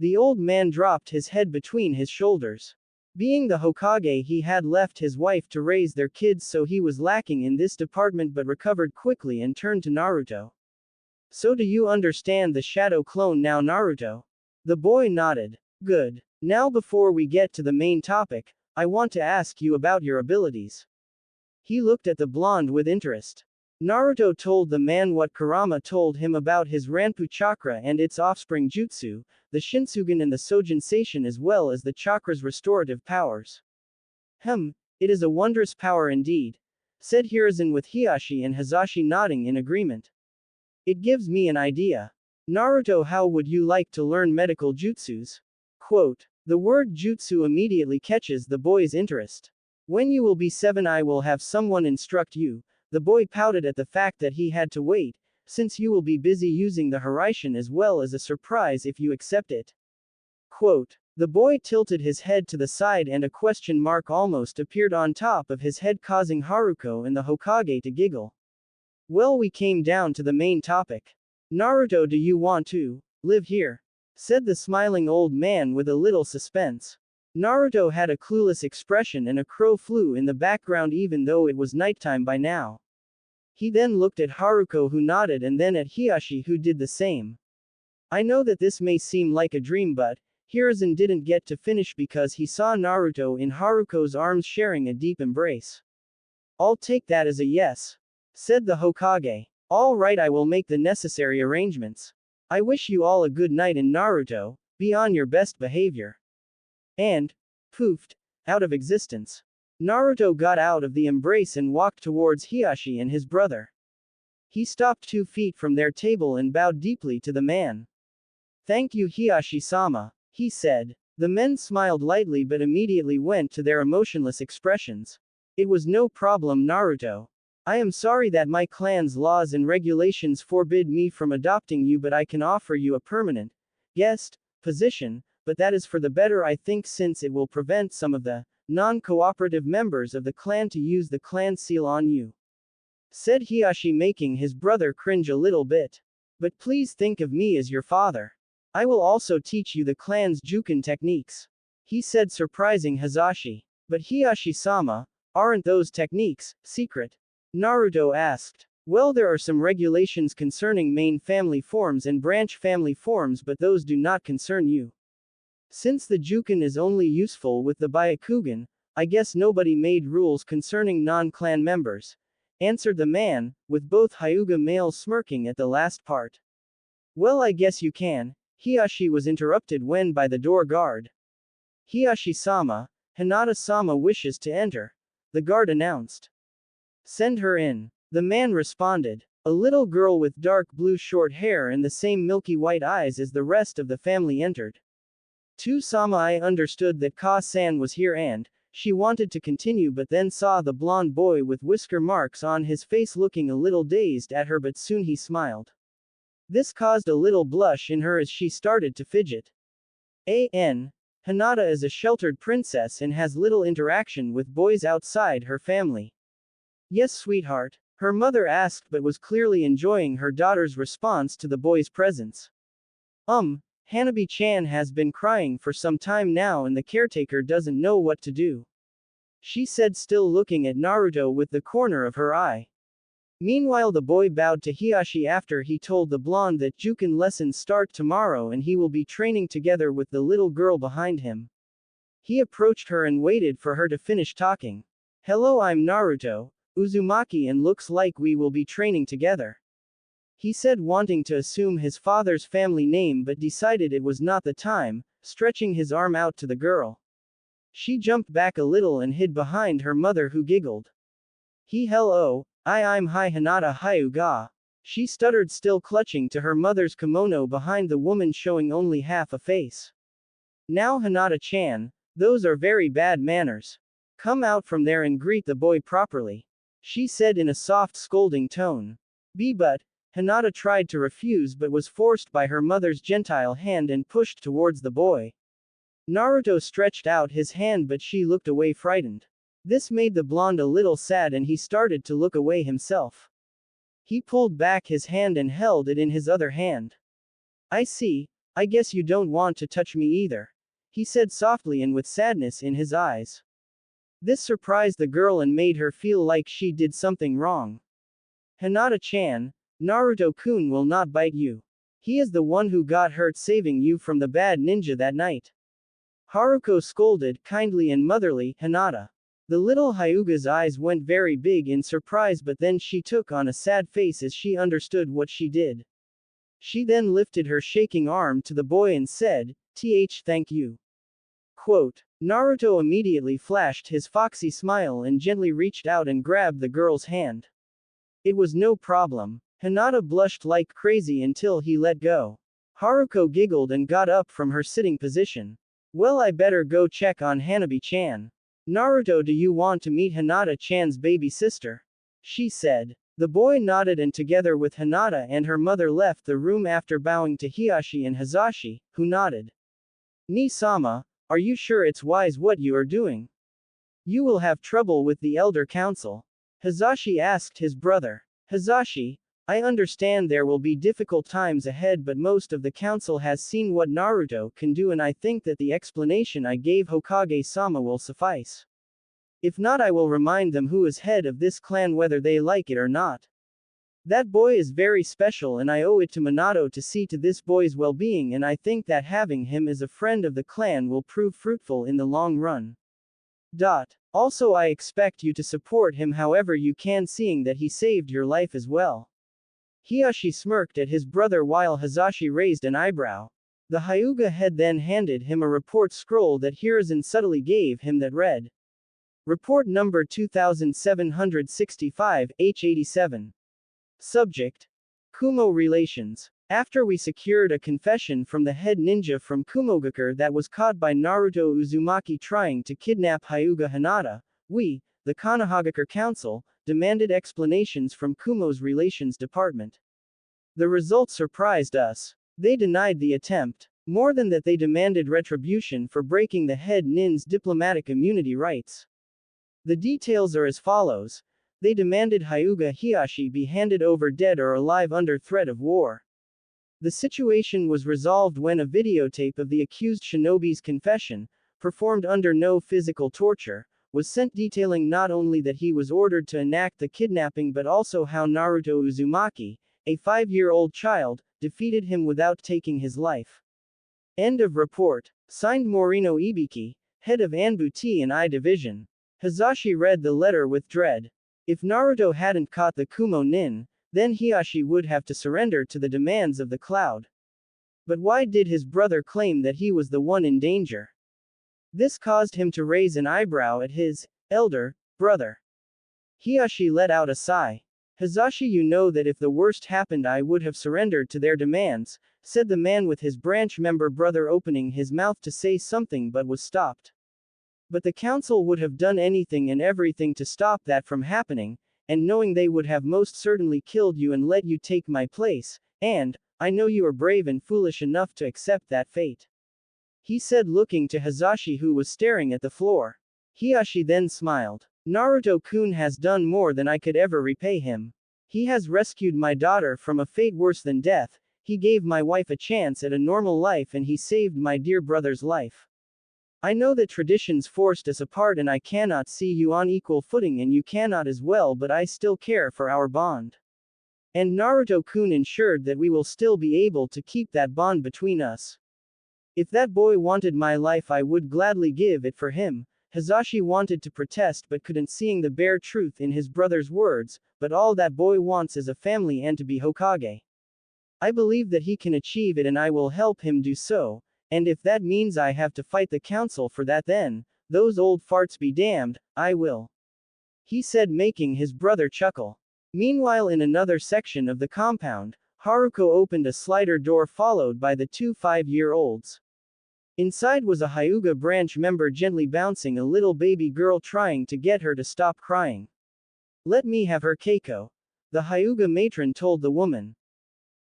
The old man dropped his head between his shoulders. Being the Hokage, he had left his wife to raise their kids, so he was lacking in this department, but recovered quickly and turned to Naruto. So do you understand the shadow clone now, Naruto? The boy nodded. Good. Now before we get to the main topic, I want to ask you about your abilities. He looked at the blonde with interest. Naruto told the man what Kurama told him about his Ranpu chakra and its offspring jutsu, the Shinsugan and the Sojin Seishin as well as the chakra's restorative powers. It is a wondrous power indeed, said Hiruzen with Hiashi and Hazashi nodding in agreement. It gives me an idea. Naruto, how would you like to learn medical jutsus? Quote. The word jutsu immediately catches the boy's interest. When you will be 7, I will have someone instruct you. The boy pouted at the fact that he had to wait, since you will be busy using the Hiraishin as well as a surprise if you accept it. Quote. The boy tilted his head to the side and a question mark almost appeared on top of his head, causing Haruko and the Hokage to giggle. Well, we came down to the main topic. Naruto, do you want to live here? Said the smiling old man with a little suspense. Naruto had a clueless expression and a crow flew in the background even though it was nighttime by now. He then looked at Haruko, who nodded, and then at Hiashi, who did the same. I know that this may seem like a dream, but Hiruzen didn't get to finish because he saw Naruto in Haruko's arms sharing a deep embrace. I'll take that as a yes, said the Hokage. All right, I will make the necessary arrangements. I wish you all a good night, and Naruto, be on your best behavior. And, poofed, out of existence. Naruto got out of the embrace and walked towards Hiashi and his brother. He stopped 2 feet from their table and bowed deeply to the man. Thank you, Hiashi-sama, he said. The men smiled lightly but immediately went to their emotionless expressions. It was no problem, Naruto. I am sorry that my clan's laws and regulations forbid me from adopting you, but I can offer you a permanent guest position, but that is for the better, I think, since it will prevent some of the non-cooperative members of the clan to use the clan seal on you, said Hiashi, making his brother cringe a little bit. But please think of me as your father. I will also teach you the clan's juken techniques, he said, surprising Hazashi. But Hiashi-sama, aren't those techniques secret? Naruto asked. Well, there are some regulations concerning main family forms and branch family forms, but those do not concern you. Since the juken is only useful with the Byakugan, I guess nobody made rules concerning non-clan members, answered the man, with both Hyuga males smirking at the last part. Well, I guess you can. Hiashi was interrupted when by the door guard. Hiashi-sama, Hinata-sama wishes to enter, the guard announced. Send her in. The man responded. A little girl with dark blue short hair and the same milky white eyes as the rest of the family entered. To-sama, I understood that Ka-san was here and she wanted to continue, but then saw the blonde boy with whisker marks on his face looking a little dazed at her, but soon he smiled. This caused a little blush in her as she started to fidget. Hinata is a sheltered princess and has little interaction with boys outside her family. Yes, sweetheart, her mother asked, but was clearly enjoying her daughter's response to the boy's presence. Hanabi-chan has been crying for some time now and the caretaker doesn't know what to do, she said, still looking at Naruto with the corner of her eye. Meanwhile, the boy bowed to Hiashi after he told the blonde that juken lessons start tomorrow and he will be training together with the little girl behind him. He approached her and waited for her to finish talking. Hello, I'm Naruto Uzumaki, and looks like we will be training together, he said, wanting to assume his father's family name but decided it was not the time, stretching his arm out to the girl. She jumped back a little and hid behind her mother, who giggled. Hello, I'm Hinata Hyuga. She stuttered, still clutching to her mother's kimono behind the woman, showing only half a face. Now Hinata-chan, those are very bad manners. Come out from there and greet the boy properly, she said in a soft, scolding tone. But Hinata tried to refuse but was forced by her mother's gentile hand and pushed towards the boy. Naruto stretched out his hand but she looked away, frightened. This made the blonde a little sad and he started to look away himself. He pulled back his hand and held it in his other hand. I see, I guess you don't want to touch me either, he said softly and with sadness in his eyes. This surprised the girl and made her feel like she did something wrong. Hinata-chan, Naruto-kun will not bite you. He is the one who got hurt saving you from the bad ninja that night. Haruko scolded, kindly and motherly, Hinata. The little Hyuga's eyes went very big in surprise, but then she took on a sad face as she understood what she did. She then lifted her shaking arm to the boy and said, Thank you. Quote. Naruto immediately flashed his foxy smile and gently reached out and grabbed the girl's hand. It was no problem. Hinata blushed like crazy until he let go. Haruko giggled and got up from her sitting position. Well, I better go check on Hanabi-chan. Naruto, do you want to meet Hinata-chan's baby sister? She said. The boy nodded and together with Hinata and her mother left the room after bowing to Hiyashi and Hazashi, who nodded. Ni-sama, are you sure it's wise what you are doing? You will have trouble with the elder council. Hazashi asked his brother. Hazashi, I understand there will be difficult times ahead, but most of the council has seen what Naruto can do, and I think that the explanation I gave Hokage-sama will suffice. If not, I will remind them who is head of this clan whether they like it or not. That boy is very special and I owe it to Minato to see to this boy's well-being, and I think that having him as a friend of the clan will prove fruitful in the long run. Also, I expect you to support him however you can, seeing that he saved your life as well. Hiyashi smirked at his brother while Hazashi raised an eyebrow. The Hyuga head then handed him a report scroll that Hiruzen subtly gave him that read. Report number 2765, H87. Subject. Kumo relations. After we secured a confession from the head ninja from Kumogakure that was caught by Naruto Uzumaki trying to kidnap Hyuga Hinata, we, the Konohagakure Council, demanded explanations from Kumo's relations department. The result surprised us. They denied the attempt. More than that, they demanded retribution for breaking the head nin's diplomatic immunity rights. The details are as follows. They demanded Hyuga Hiyashi be handed over dead or alive under threat of war. The situation was resolved when a videotape of the accused shinobi's confession, performed under no physical torture, was sent, detailing not only that he was ordered to enact the kidnapping but also how Naruto Uzumaki, a 5-year-old child, defeated him without taking his life. End of report. Signed Morino Ibiki, head of Anbu T&I Division. Hazashi read the letter with dread. If Naruto hadn't caught the Kumo nin, then Hiyashi would have to surrender to the demands of the cloud. But why did his brother claim that he was the one in danger? This caused him to raise an eyebrow at his elder brother. Hiyashi let out a sigh. Hazashi, you know that if the worst happened I would have surrendered to their demands, said the man with his branch member brother, opening his mouth to say something but was stopped. But the council would have done anything and everything to stop that from happening, and knowing they would have most certainly killed you and let you take my place, and, I know you are brave and foolish enough to accept that fate. He said, looking to Hazashi who was staring at the floor. Hiyashi then smiled. Naruto-kun has done more than I could ever repay him. He has rescued my daughter from a fate worse than death, he gave my wife a chance at a normal life, and he saved my dear brother's life. I know that traditions forced us apart and I cannot see you on equal footing and you cannot as well, but I still care for our bond. And Naruto-kun ensured that we will still be able to keep that bond between us. If that boy wanted my life I would gladly give it for him. Hazashi wanted to protest but couldn't, seeing the bare truth in his brother's words, but all that boy wants is a family and to be Hokage. I believe that he can achieve it and I will help him do so. And if that means I have to fight the council for that, then, those old farts be damned, I will. He said, making his brother chuckle. Meanwhile, in another section of the compound, Haruko opened a slider door followed by the 2 5-year-olds. Inside was a Hyuga branch member gently bouncing a little baby girl, trying to get her to stop crying. Let me have her, Keiko. The Hyuga matron told the woman.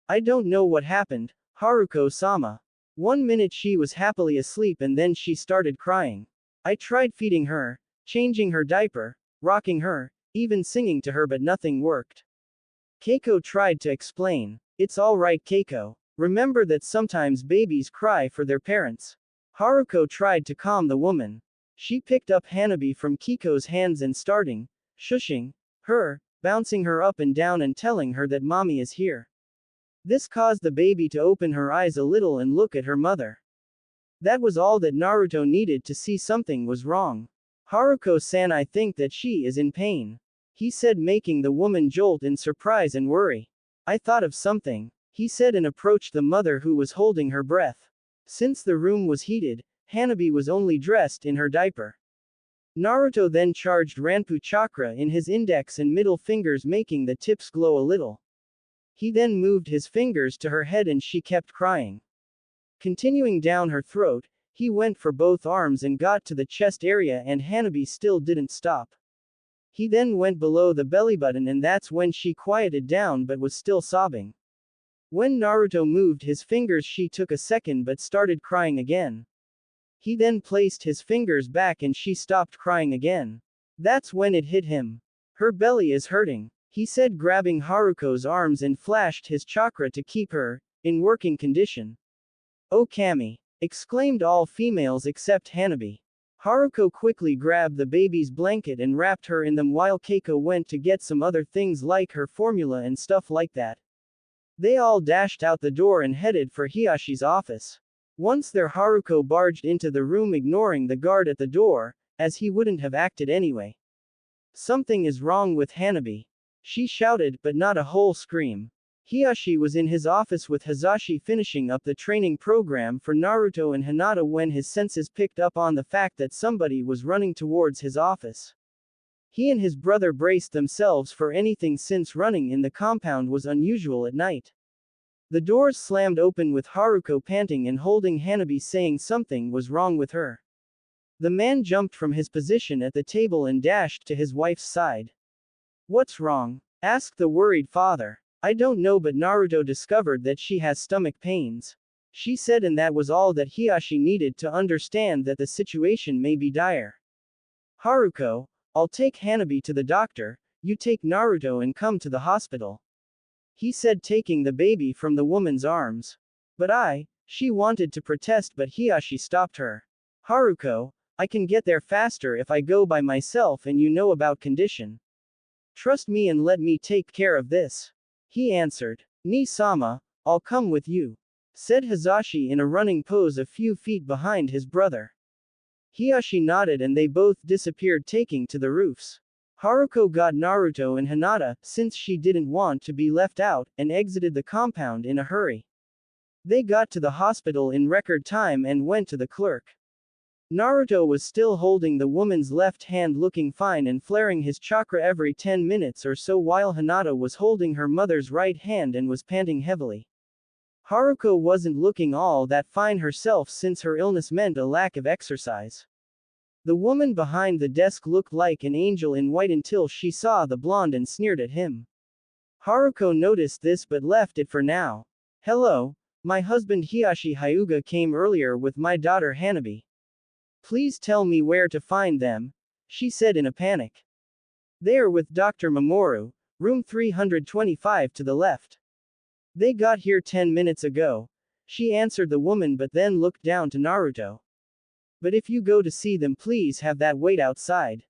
I don't know what happened, Haruko-sama. 1 minute she was happily asleep and then she started crying. I tried feeding her, changing her diaper, rocking her, even singing to her, but nothing worked. Keiko tried to explain. It's all right, Keiko. Remember that sometimes babies cry for their parents. Haruko tried to calm the woman. She picked up Hanabi from Keiko's hands and starting, shushing her, bouncing her up and down and telling her that mommy is here. This caused the baby to open her eyes a little and look at her mother. That was all that Naruto needed to see something was wrong. Haruko-san, I think that she is in pain, he said, making the woman jolt in surprise and worry. I thought of something, he said, and approached the mother who was holding her breath. Since the room was heated, Hanabi was only dressed in her diaper. Naruto then charged Ranpu chakra in his index and middle fingers, making the tips glow a little. He then moved his fingers to her head and she kept crying. Continuing down her throat, he went for both arms and got to the chest area, and Hanabi still didn't stop. He then went below the belly button, and that's when she quieted down but was still sobbing. When Naruto moved his fingers, she took a second but started crying again. He then placed his fingers back and she stopped crying again. That's when it hit him. Her belly is hurting, he said, grabbing Haruko's arms and flashed his chakra to keep her in working condition. Oh Kami! Exclaimed all females except Hanabi. Haruko quickly grabbed the baby's blanket and wrapped her in them while Keiko went to get some other things like her formula and stuff like that. They all dashed out the door and headed for Hiyashi's office. Once there, Haruko barged into the room, ignoring the guard at the door, as he wouldn't have acted anyway. Something is wrong with Hanabi, she shouted, but not a whole scream. Hiyashi was in his office with Hazashi finishing up the training program for Naruto and Hinata when his senses picked up on the fact that somebody was running towards his office. He and his brother braced themselves for anything since running in the compound was unusual at night. The doors slammed open with Haruko panting and holding Hanabi, saying something was wrong with her. The man jumped from his position at the table and dashed to his wife's side. What's wrong? Asked the worried father. I don't know, but Naruto discovered that she has stomach pains, she said, and that was all that Hiyashi needed to understand that the situation may be dire. Haruko, I'll take Hanabi to the doctor, you take Naruto and come to the hospital, he said, taking the baby from the woman's arms. But she wanted to protest, but Hiyashi stopped her. Haruko, I can get there faster if I go by myself, and you know about condition. Trust me and let me take care of this, he answered. Ni-sama, I'll come with you, said Hazashi in a running pose a few feet behind his brother. Hiyashi nodded and they both disappeared, taking to the roofs. Haruko got Naruto and Hinata, since she didn't want to be left out, and exited the compound in a hurry. They got to the hospital in record time and went to the clerk. Naruto was still holding the woman's left hand, looking fine and flaring his chakra every 10 minutes or so, while Hinata was holding her mother's right hand and was panting heavily. Haruko wasn't looking all that fine herself, since her illness meant a lack of exercise. The woman behind the desk looked like an angel in white until she saw the blonde and sneered at him. Haruko noticed this but left it for now. Hello, my husband Hiyashi Hyuga came earlier with my daughter Hanabi. Please tell me where to find them, she said in a panic. They are with Dr. Mamoru, room 325 to the left. They got here 10 minutes ago, she answered the woman, but then looked down to Naruto. But if you go to see them, please have that wait outside.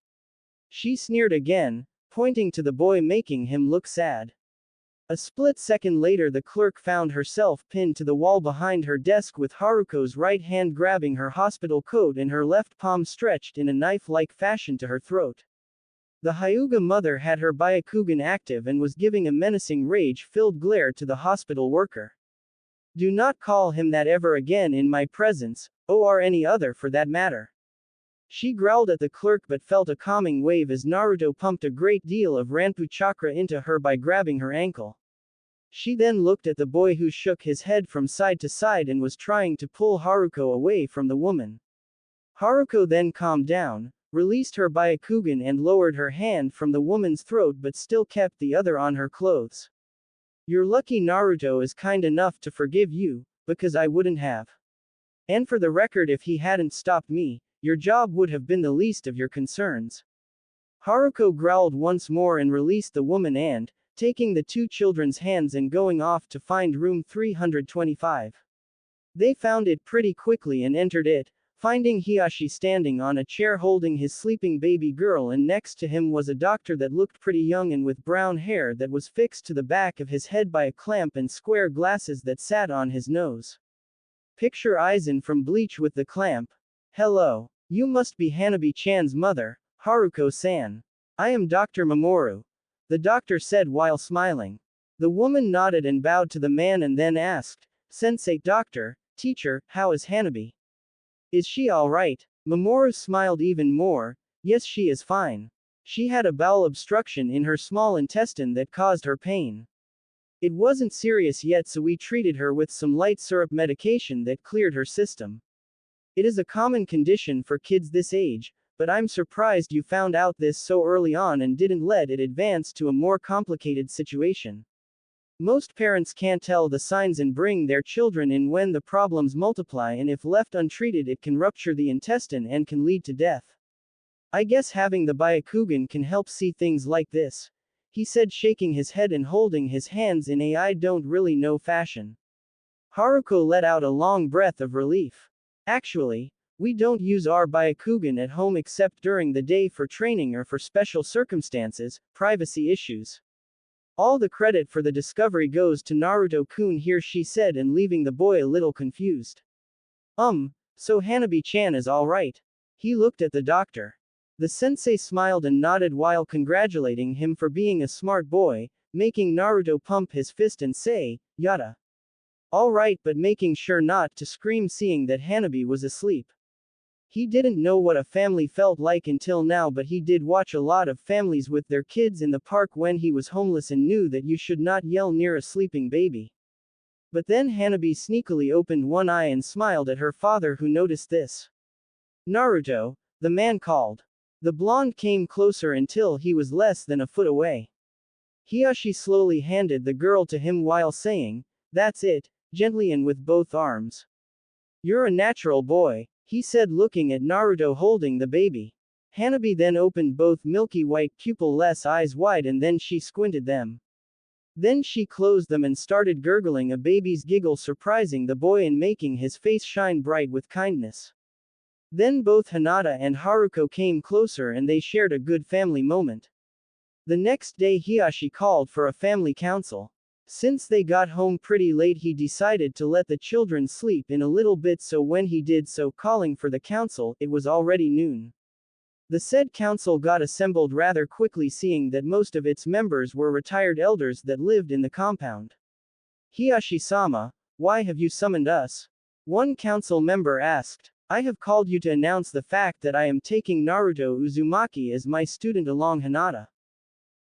She sneered again, pointing to the boy, making him look sad. A split second later, the clerk found herself pinned to the wall behind her desk, with Haruko's right hand grabbing her hospital coat and her left palm stretched in a knife-like fashion to her throat. The Hyuga mother had her Byakugan active and was giving a menacing, rage-filled glare to the hospital worker. Do not call him that ever again in my presence, or any other for that matter. She growled at the clerk but felt a calming wave as Naruto pumped a great deal of Ranpu chakra into her by grabbing her ankle. She then looked at the boy, who shook his head from side to side and was trying to pull Haruko away from the woman. Haruko then calmed down, released her Byakugan and lowered her hand from the woman's throat, but still kept the other on her clothes. You're lucky Naruto is kind enough to forgive you, because I wouldn't have. And for the record, if he hadn't stopped me, your job would have been the least of your concerns. Haruko growled once more and released the woman and, taking the two children's hands and going off to find room 325. They found it pretty quickly and entered it, finding Hiyashi standing on a chair holding his sleeping baby girl, and next to him was a doctor that looked pretty young and with brown hair that was fixed to the back of his head by a clamp and square glasses that sat on his nose. Picture Aizen from Bleach with the clamp. Hello. You must be Hanabi-chan's mother, Haruko-san. I am Dr. Mamoru. The doctor said while smiling. The woman nodded and bowed to the man and then asked, Sensei, doctor, teacher, how is Hanabi? Is she alright? Mamoru smiled even more. Yes, she is fine. She had a bowel obstruction in her small intestine that caused her pain. It wasn't serious yet, so we treated her with some light syrup medication that cleared her system. It is a common condition for kids this age, but I'm surprised you found out this so early on and didn't let it advance to a more complicated situation. Most parents can't tell the signs and bring their children in when the problems multiply, and if left untreated, it can rupture the intestine and can lead to death. I guess having the Byakugan can help see things like this, he said, shaking his head and holding his hands in a I don't really know fashion. Haruko let out a long breath of relief. Actually, we don't use our Byakugan at home except during the day for training or for special circumstances, privacy issues. All the credit for the discovery goes to Naruto-kun here, she said, and leaving the boy a little confused. So Hanabi-chan is alright. He looked at the doctor. The sensei smiled and nodded while congratulating him for being a smart boy, making Naruto pump his fist and say, yada. Alright, but making sure not to scream seeing that Hanabi was asleep. He didn't know what a family felt like until now, but he did watch a lot of families with their kids in the park when he was homeless and knew that you should not yell near a sleeping baby. But then Hanabi sneakily opened one eye and smiled at her father, who noticed this. Naruto, the man called. The blonde came closer until he was less than a foot away. Hiyashi slowly handed the girl to him while saying, that's it, gently and with both arms. You're a natural boy, he said, looking at Naruto holding the baby. Hanabi then opened both milky white pupil-less eyes wide and then she squinted them. Then she closed them and started gurgling a baby's giggle, surprising the boy and making his face shine bright with kindness. Then both Hinata and Haruko came closer and they shared a good family moment. The next day Hiyashi called for a family council. Since they got home pretty late, he decided to let the children sleep in a little bit, so when he did so, calling for the council, it was already noon. The said council got assembled rather quickly, seeing that most of its members were retired elders that lived in the compound. Hiyashi-sama, why have you summoned us? One council member asked. I have called you to announce the fact that I am taking Naruto Uzumaki as my student along Hinata.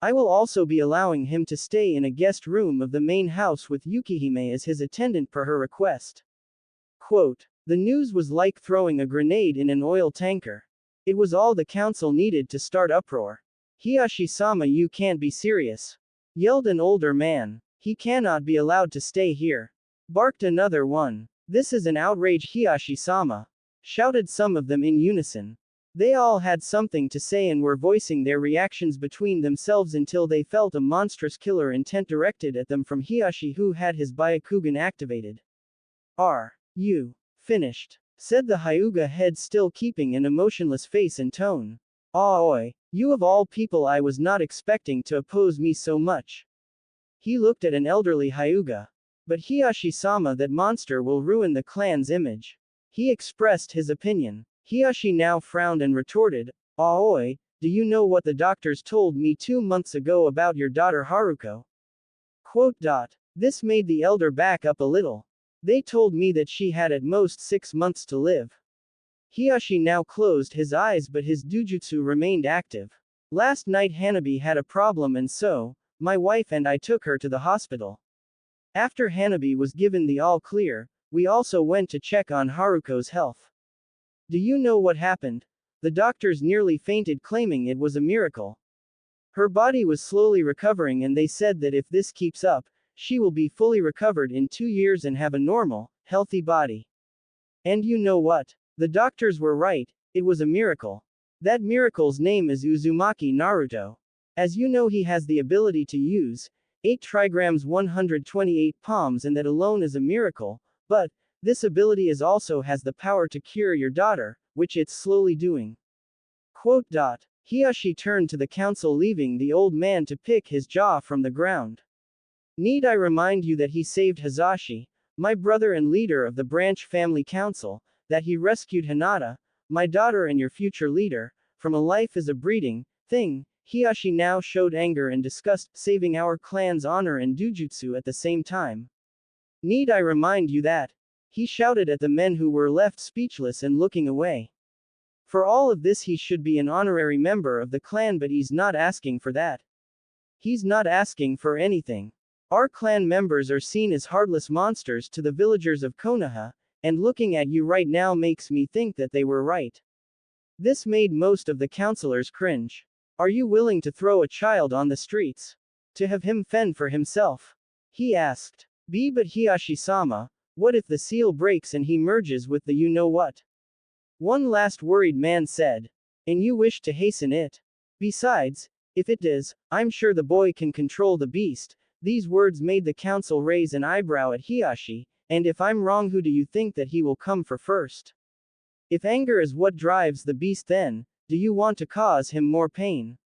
I will also be allowing him to stay in a guest room of the main house with Yukihime as his attendant per her request. Quote, the news was like throwing a grenade in an oil tanker. It was all the council needed to start uproar. Hiyashi-sama, you can't be serious, yelled an older man. He cannot be allowed to stay here, barked another one. This is an outrage, Hiyashi-sama, shouted some of them in unison. They all had something to say and were voicing their reactions between themselves until they felt a monstrous killer intent directed at them from Hiyashi, who had his Byakugan activated. Are you finished? Said the Hyuga head, still keeping an emotionless face and tone. Aoi, you of all people, I was not expecting to oppose me so much. He looked at an elderly Hyuga. But Hiyashi-sama, that monster will ruin the clan's image. He expressed his opinion. Hiyashi now frowned and retorted, Aoi, do you know what the doctors told me 2 months ago about your daughter Haruko? Quote. This made the elder back up a little. They told me that she had at most 6 months to live. Hiyashi now closed his eyes, but his dujutsu remained active. Last night Hanabi had a problem, and so, my wife and I took her to the hospital. After Hanabi was given the all clear, we also went to check on Haruko's health. Do you know what happened? The doctors nearly fainted, claiming it was a miracle. Her body was slowly recovering, and they said that if this keeps up, she will be fully recovered in 2 years and have a normal, healthy body. And you know what? The doctors were right, it was a miracle. That miracle's name is Uzumaki Naruto. As you know, he has the ability to use 8 trigrams 128 palms, and that alone is a miracle, but this ability also has the power to cure your daughter, which it's slowly doing. Quote. Hiyashi turned to the council, leaving the old man to pick his jaw from the ground. Need I remind you that he saved Hizashi, my brother and leader of the branch family council, that he rescued Hinata, my daughter and your future leader, from a life as a breeding thing. Hiyashi now showed anger and disgust, saving our clan's honor and dujutsu at the same time. Need I remind you that? He shouted at the men who were left speechless and looking away. For all of this, he should be an honorary member of the clan, but he's not asking for that. He's not asking for anything. Our clan members are seen as heartless monsters to the villagers of Konoha, and looking at you right now makes me think that they were right. This made most of the counselors cringe. Are you willing to throw a child on the streets? To have him fend for himself? He asked. But Hiyashi-sama, what if the seal breaks and he merges with the you-know-what? One last worried man said. And you wish to hasten it? Besides, if it does, I'm sure the boy can control the beast. These words made the council raise an eyebrow at Hiyashi, and if I'm wrong, who do you think that he will come for first? If anger is what drives the beast, then, do you want to cause him more pain?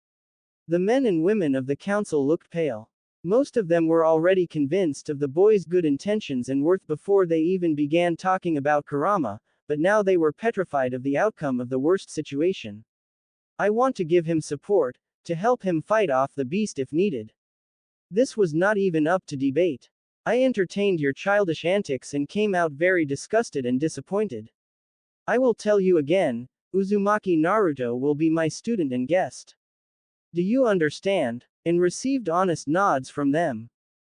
The men and women of the council looked pale. Most of them were already convinced of the boy's good intentions and worth before they even began talking about Kurama, but now they were petrified of the outcome of the worst situation. I want to give him support, to help him fight off the beast if needed. This was not even up to debate. I entertained your childish antics and came out very disgusted and disappointed. I will tell you again, Uzumaki Naruto will be my student and guest. Do you understand? And received honest nods from them.